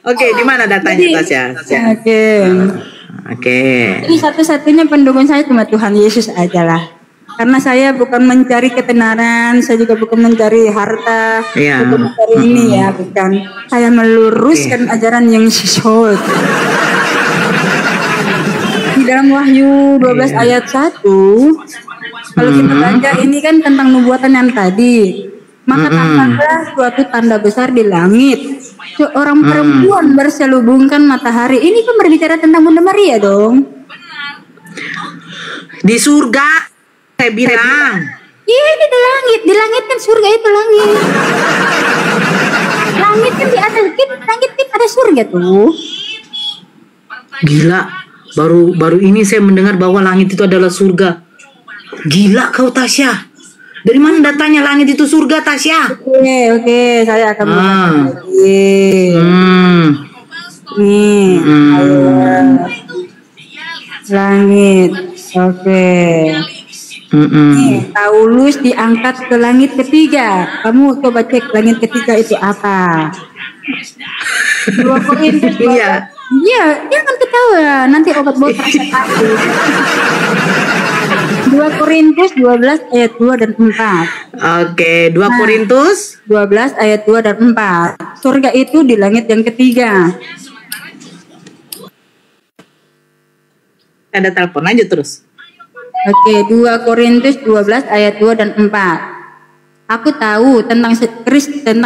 B: Oke, di mana datanya Tasya? Oke.
A: Jadi satu-satunya pendukung saya cuma Tuhan Yesus aja lah. Karena saya bukan mencari ketenaran, saya juga bukan mencari harta, bukan mencari ini ya, bukan. Saya meluruskan ajaran yang sesuai. Di dalam Wahyu 12 ayat 1, kalau kita baca ini kan tentang nubuatan yang tadi. Maka tampaklah suatu tanda besar di langit. Seorang perempuan berselubungkan matahari. Ini kan berbicara tentang Bunda Maria dong.
B: Di surga, saya bilang.
A: Iya, ini di langit. Di langit kan surga itu langit. Langit kan di atas. Langit kan ada surga tuh.
B: Gila. Baru ini saya mendengar bahwa langit itu adalah surga. Gila kau Tasya. Dari mana datanya langit itu surga, Tasya?
A: Oke, saya akan lagi. Nih, langit. Oke. Nih, Paulus diangkat ke langit ketiga. Kamu coba cek langit ketiga itu apa? 2 Korintus. Iya, jangan ketawa. Nanti obat botak sakit. 2 Korintus 12 ayat 2 dan 4.
B: Oke, 2 Korintus
A: 12 ayat 2 dan 4. Surga itu di langit yang ketiga.
B: Ada telepon aja terus.
A: Oke, 2 Korintus 12 ayat 2 dan 4. Aku tahu tentang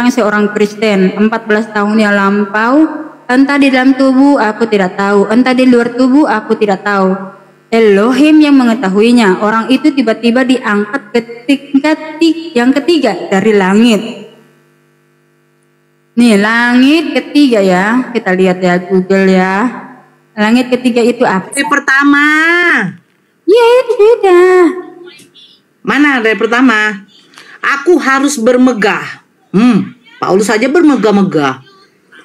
A: seorang Kristen 14 tahun yang lampau, entah di dalam tubuh aku tidak tahu, entah di luar tubuh aku tidak tahu. Elohim yang mengetahuinya. Orang itu tiba-tiba diangkat ke tingkat yang ketiga dari langit. Nih, langit ketiga ya. Kita lihat ya Google ya. Langit ketiga itu apa?
B: Dari pertama.
A: Iya, itu sudah.
B: Mana dari pertama? Aku harus bermegah. Paulus saja bermegah-megah.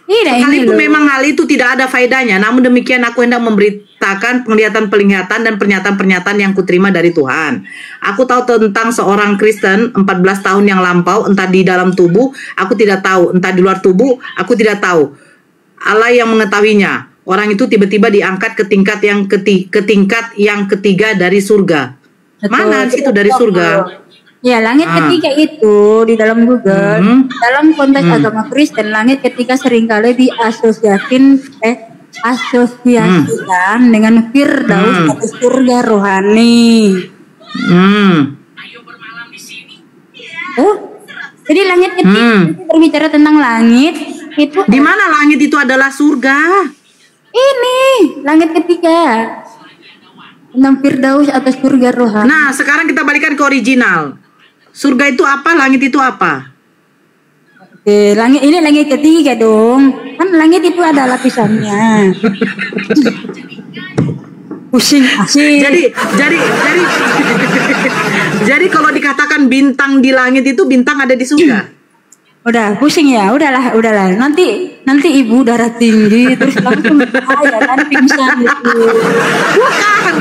B: Sekalipun memang hal itu tidak ada faedahnya, namun demikian aku hendak memberitakan penglihatan-penglihatan dan pernyataan-pernyataan yang kuterima dari Tuhan. Aku tahu tentang seorang Kristen 14 tahun yang lampau, entah di dalam tubuh aku tidak tahu, entah di luar tubuh aku tidak tahu. Allah yang mengetahuinya. Orang itu tiba-tiba diangkat ke tingkat yang ketiga dari surga. Betul. Mana situ dari surga?
A: Ya, langit ketiga itu di dalam Google, dalam konteks agama Kristen, langit ketiga seringkali diasosiasikan dengan Firdaus atau surga rohani. Oh, jadi langit ketiga itu berbicara tentang langit itu.
B: Di mana langit itu adalah surga?
A: Ini langit ketiga tentang Firdaus atau surga rohani.
B: Nah, sekarang kita balikan ke original. Surga itu apa? Langit itu apa?
A: Oke, langit ini langit ketiga dong. Kan langit itu ada lapisannya. Pusing asik.
B: Jadi kalau dikatakan bintang di langit itu bintang ada di surga.
A: Udah pusing ya, udahlah. Nanti ibu darah tinggi terus langsung bahaya kan pingsan gitu.
B: Bukan.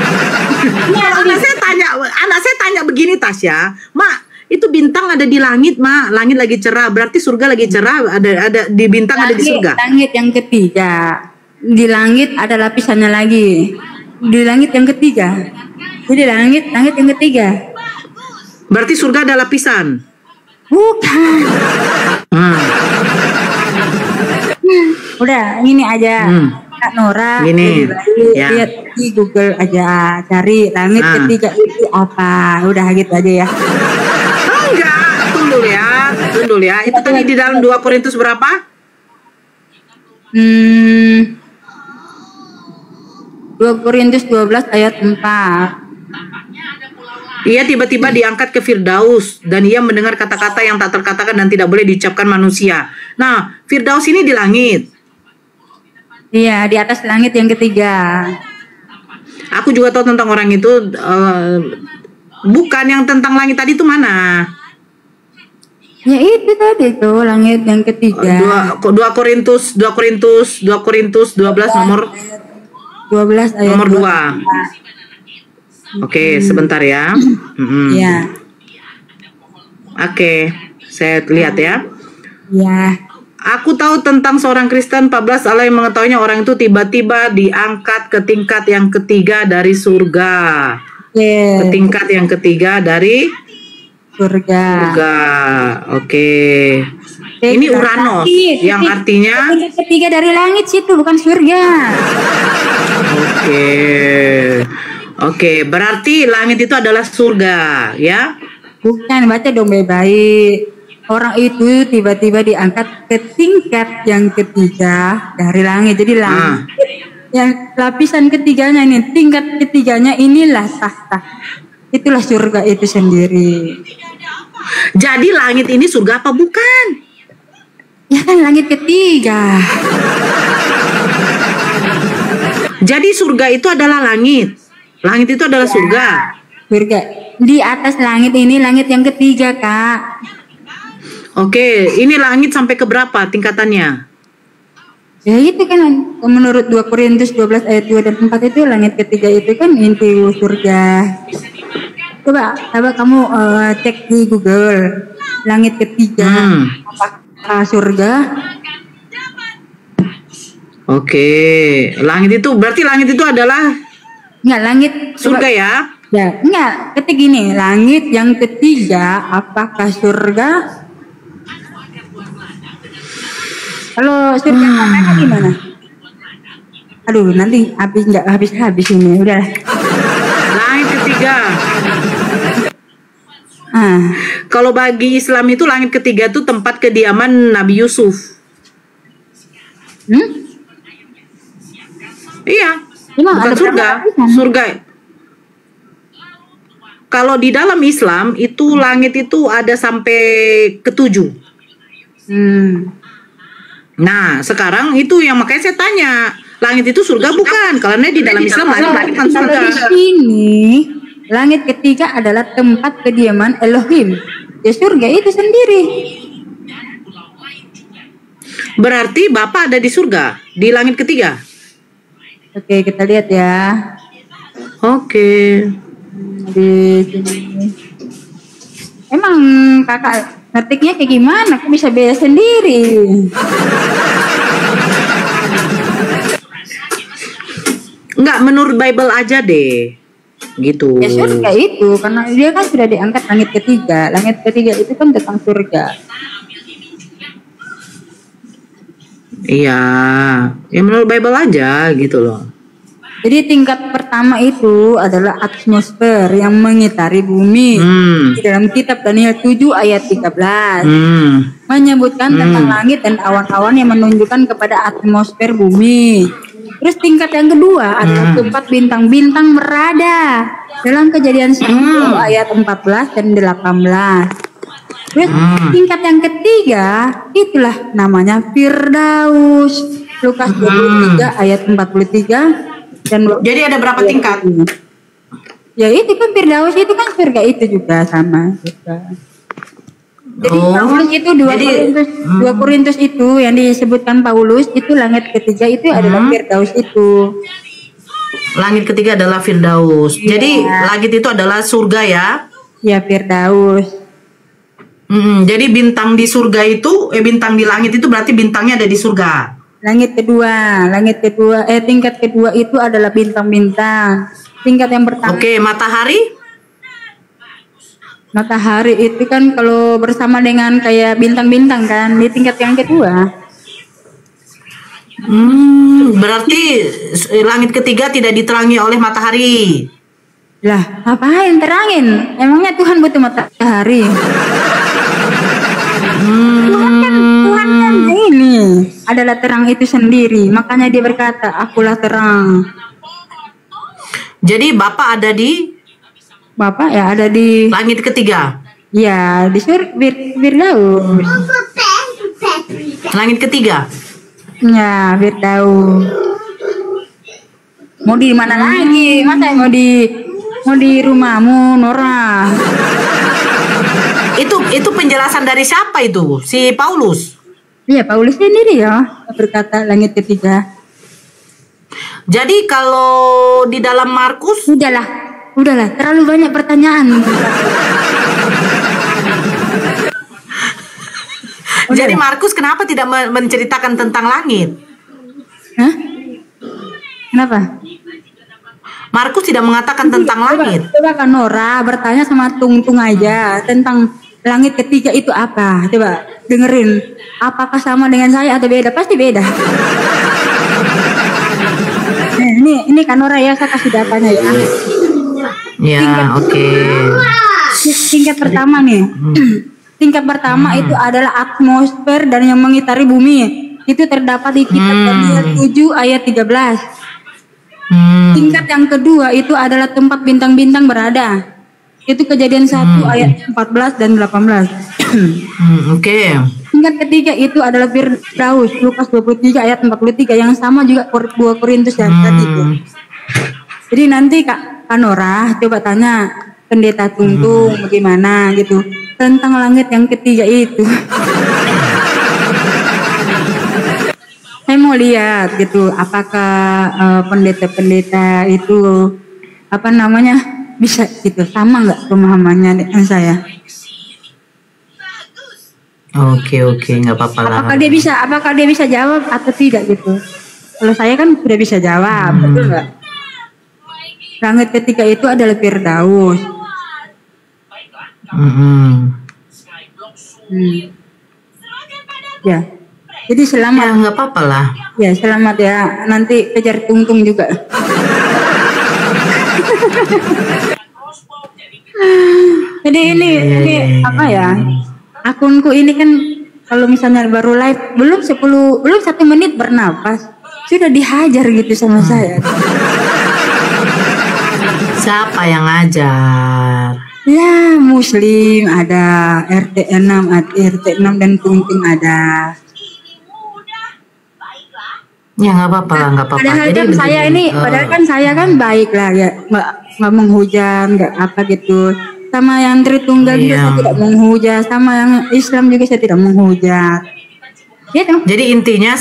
B: Anak saya tanya begini Tasya, Mak, itu bintang ada di langit, Mak. Langit lagi cerah, berarti surga lagi cerah. Ada di bintang, ada di surga.
A: Langit yang ketiga. Di langit ada lapisannya lagi. Di langit yang ketiga. Jadi langit yang ketiga.
B: Berarti surga ada lapisan.
A: Bukan. Udah, ini aja. Kak Nora,
B: gini, ya.
A: lihat di Google aja, cari langit ketiga itu apa. Udah gitu aja ya.
B: Enggak, tunggu ya. Itu tadi di dalam 2 Korintus berapa?
A: 2 Korintus 12 ayat 4.
B: Ia tiba-tiba diangkat ke Firdaus dan ia mendengar kata-kata yang tak terkatakan dan tidak boleh diucapkan manusia. Nah, Firdaus ini di langit.
A: Iya, di atas langit yang ketiga.
B: Aku juga tahu tentang orang itu. Bukan yang tentang langit tadi itu mana?
A: Ya itu tadi tuh langit yang ketiga.
B: 2 Korintus 12 nomor
A: 12 ayat
B: nomor 2. Oke, sebentar ya.
A: Ya.
B: Oke, saya lihat ya.
A: Ya.
B: Aku tahu tentang seorang Kristen 14 Allah yang mengetahuinya, orang itu tiba-tiba diangkat ke tingkat yang ketiga dari surga. Ke tingkat yang ketiga dari surga. Oke. Ini Uranus yang artinya
A: tingkat ketiga dari langit situ, bukan surga.
B: Oke, berarti langit itu adalah surga, ya?
A: Bukan, baca dong baik-baik. Orang itu tiba-tiba diangkat ke tingkat yang ketiga dari langit. Jadi langit yang lapisan ketiganya ini, tingkat ketiganya inilah tahta. Itulah surga itu sendiri.
B: Jadi langit ini surga apa bukan?
A: Ya kan langit ketiga.
B: Jadi surga itu adalah langit. Langit itu adalah surga.
A: Surga. Di atas langit ini langit yang ketiga, Kak.
B: Oke, ini langit sampai ke berapa tingkatannya?
A: Ya itu kan menurut 2 Korintus 12 ayat 2 dan 4 itu langit ketiga itu kan inti surga. Coba kamu cek di Google langit ketiga apakah surga?
B: Oke, langit itu berarti langit itu adalah
A: enggak langit
B: surga ya?
A: Ya, enggak, ketik gini, langit yang ketiga apakah surga? Kalau surga mereka gimana? Aduh, nanti habis ini, udahlah.
B: Langit ketiga. Kalau bagi Islam itu langit ketiga itu tempat kediaman Nabi Yusuf. Iya. Bukan surga. Surga. Kalau di dalam Islam itu langit itu ada sampai ke-7. Nah, sekarang itu yang makanya saya tanya, langit itu surga bukan? Karena di dalam Islam langit bukan surga.
A: Di sini langit ketiga adalah tempat kediaman Elohim. Ya surga itu sendiri.
B: Berarti Bapak ada di surga, di langit ketiga.
A: Oke, kita lihat ya.
B: Oke.
A: Di sini. Emang kakak ngetiknya kayak gimana? Aku bisa beda sendiri.
B: Enggak, menurut Bible aja deh. Gitu.
A: Ya surga itu, karena dia kan sudah diangkat langit ketiga. Langit ketiga itu kan tentang surga.
B: Iya, ya menurut Bible aja gitu loh.
A: Jadi tingkat pertama itu adalah atmosfer yang mengitari bumi. Di dalam kitab Daniel 7 ayat 13 menyebutkan tentang langit dan awan-awan yang menunjukkan kepada atmosfer bumi. Terus tingkat yang kedua adalah tempat bintang-bintang berada. Dalam Kejadian 1 ayat 14 dan 18. Terus tingkat yang ketiga itulah namanya Firdaus. Lukas 23 ayat 43 dan
B: jadi ada berapa tingkat?
A: Ya itu kan Firdaus itu kan surga itu juga sama juga. Jadi Paulus itu 2 Korintus itu yang disebutkan Paulus itu langit ketiga itu adalah Firdaus itu.
B: Langit ketiga adalah Firdaus. Ya. Jadi langit itu adalah surga ya?
A: Ya Firdaus.
B: Jadi bintang di surga itu, bintang di langit itu berarti bintangnya ada di surga.
A: Tingkat kedua itu adalah bintang-bintang. Tingkat yang pertama.
B: Oke, matahari?
A: Matahari itu kan kalau bersama dengan kayak bintang-bintang kan di tingkat yang kedua.
B: Berarti langit ketiga tidak diterangi oleh matahari.
A: Lah, ngapain terangin? Emangnya Tuhan butuh matahari? Tuhan kan ini adalah terang itu sendiri. Makanya dia berkata, akulah terang.
B: Jadi Bapak ada di?
A: Bapak ya ada di
B: langit ketiga.
A: Ya, di Firdaus.
B: Langit ketiga.
A: Ya, Firdaus. Mau di mana lagi? Masa mau di rumahmu, Nora?
B: Itu penjelasan dari siapa itu? Si Paulus.
A: Iya, Paulus sendiri ya berkata langit ketiga.
B: Jadi kalau di dalam Markus
A: Udahlah, terlalu banyak pertanyaan.
B: Jadi Markus kenapa tidak menceritakan tentang langit?
A: Hah? Kenapa?
B: Markus tidak mengatakan tentang langit.
A: Coba kan Nora bertanya sama Tung aja tentang langit ketiga itu apa? Coba dengerin. Apakah sama dengan saya atau beda? Pasti beda. Ini kan Nora ya, saya kasih datanya ya.
B: Ya, oke.
A: Tingkat pertama nih. Tingkat pertama itu adalah atmosfer dan yang mengitari bumi. Itu terdapat di kitab Daniel 7 ayat 13. Tingkat yang kedua itu adalah tempat bintang-bintang berada. Itu Kejadian 1 ayat 14 dan 18.
B: Oke.
A: Tingkat ketiga itu adalah Firdaus, Lukas 23 ayat 43 yang sama juga 2 Korintus yang tadi itu. Jadi nanti Kak Nora coba tanya Pendeta Tungtung bagaimana gitu tentang langit yang ketiga itu. Saya mau lihat gitu apakah pendeta-pendeta itu apa namanya bisa gitu sama nggak pemahamannya dengan saya.
B: Oke, nggak apa-apa lah.
A: Apakah dia bisa jawab atau tidak gitu? Kalau saya kan sudah bisa jawab, betul nggak? Langit ketiga itu adalah Firdaus. Ya, jadi selamat.
B: Ya nggak apa-apa lah.
A: Ya selamat ya. Nanti kejar Tungtung juga. Jadi ini apa ya? Akunku ini kan kalau misalnya baru live belum 1 menit bernapas sudah dihajar gitu sama saya.
B: Siapa yang ngajar?
A: Ya Muslim ada, RT 6 dan Tungtung ada.
B: Ya nggak apa-apa lah, nggak apa-apa.
A: Padahal kan padahal kan saya kan baik lah ya, nggak menghujat, nggak apa gitu. Sama yang Tritunggal juga saya tidak menghujat, sama yang Islam juga saya tidak menghujat. Ya dong.
B: Jadi intinya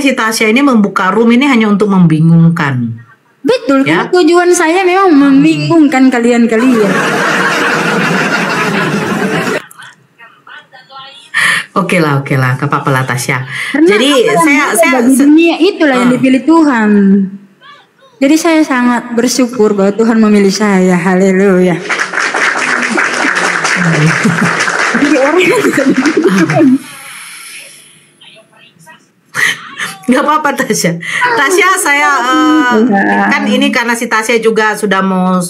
B: si Tasya ini membuka room ini hanya untuk membingungkan.
A: Betul, ya? Tujuan saya memang membingungkan kalian-kalian.
B: Oke lah, gak apa-apa lah Tasya. Jadi saya
A: dunia itulah yang dipilih Tuhan. Jadi saya sangat bersyukur bahwa Tuhan memilih saya. Haleluya. Jadi orang yang
B: Gak apa-apa Tasya. Tasya saya kan ini karena si Tasya juga sudah mau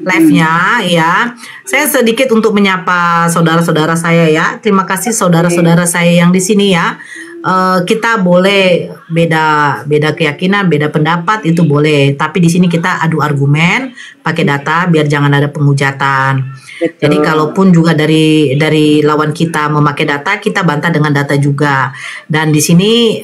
B: live-nya ya. Saya sedikit untuk menyapa saudara-saudara saya ya. Terima kasih saudara-saudara saya yang di sini ya. kita boleh beda keyakinan, beda pendapat itu boleh. Tapi di sini kita adu argumen, pakai data biar jangan ada penghujatan. Betul. Jadi kalaupun juga dari lawan kita memakai data, kita bantah dengan data juga. Dan di sini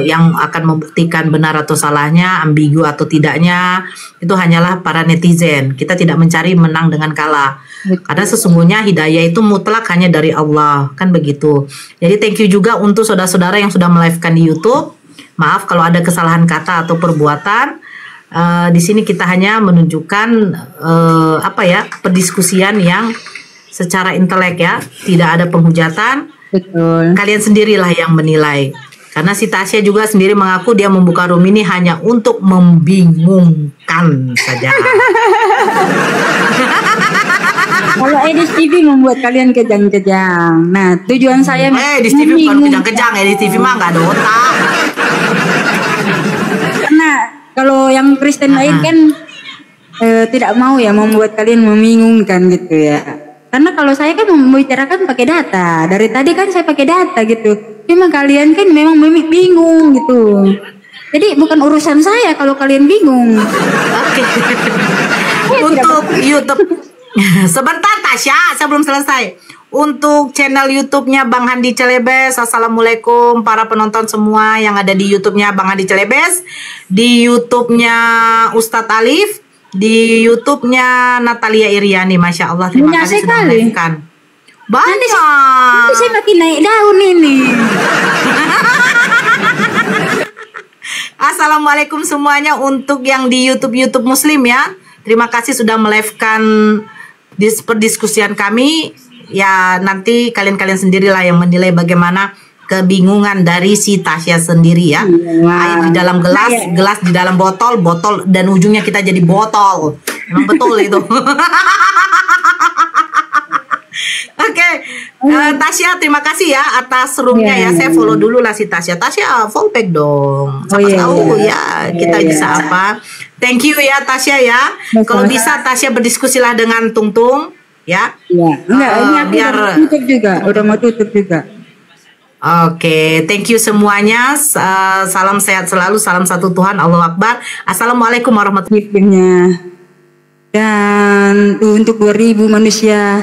B: yang akan membuktikan benar atau salahnya, ambigu atau tidaknya, itu hanyalah para netizen. Kita tidak mencari menang dengan kalah. Karena sesungguhnya hidayah itu mutlak hanya dari Allah, kan begitu. Jadi thank you juga untuk saudara-saudara yang sudah melive-kan di YouTube. Maaf kalau ada kesalahan kata atau perbuatan. Di sini kita hanya menunjukkan perdiskusian yang secara intelek ya, tidak ada penghujatan. Betul. Kalian sendirilah yang menilai. Karena si Tasya juga sendiri mengaku dia membuka room ini hanya untuk membingungkan saja.
A: Kalau Edis TV membuat kalian kejang-kejang. Nah, tujuan saya
B: Edis TV bukan kejang-kejang, Edis TV mah nggak ada otak.
A: Karena kalau yang Kristen lain kan tidak mau ya membuat kalian membingungkan gitu ya. Karena kalau saya kan membicarakan pakai data. Dari tadi kan saya pakai data gitu. Cuma kalian kan memang bingung gitu. Jadi bukan urusan saya kalau kalian bingung.
B: Oke. Untuk YouTube. Sebentar Tasya, saya belum selesai. Untuk channel YouTube-nya Bang Handi Celebes, assalamualaikum para penonton semua yang ada di YouTube-nya Bang Handi Celebes, di YouTube-nya Ustadz Alif, di YouTube-nya Natalia Iriani. Masya Allah, terima kasih sudah menonton. Banyak.
A: Nanti saya makin naik daun ini.
B: Assalamualaikum semuanya untuk yang di YouTube Muslim ya. Terima kasih sudah melive-kan perdiskusian kami. Ya nanti kalian sendirilah yang menilai bagaimana kebingungan dari si Tasya sendiri ya. Air di dalam gelas, gelas di dalam botol, botol dan ujungnya kita jadi botol. Memang betul itu. Oke, Tasya terima kasih ya atas roomnya ya. Saya follow dulu lah si Tasya. Tasya follow back dong. Siapa tahu ya kita bisa apa. Thank you ya Tasya ya. Kalau bisa Tasya berdiskusilah dengan Tungtung ya. Iya.
A: Enggak, ini aku biar tutup juga. Udah mau tutup juga.
B: Oke, thank you semuanya. Salam sehat selalu, salam satu Tuhan, Allahu Akbar. Assalamualaikum warahmatullahi wabarakatuh.
A: Dan untuk 2000 manusia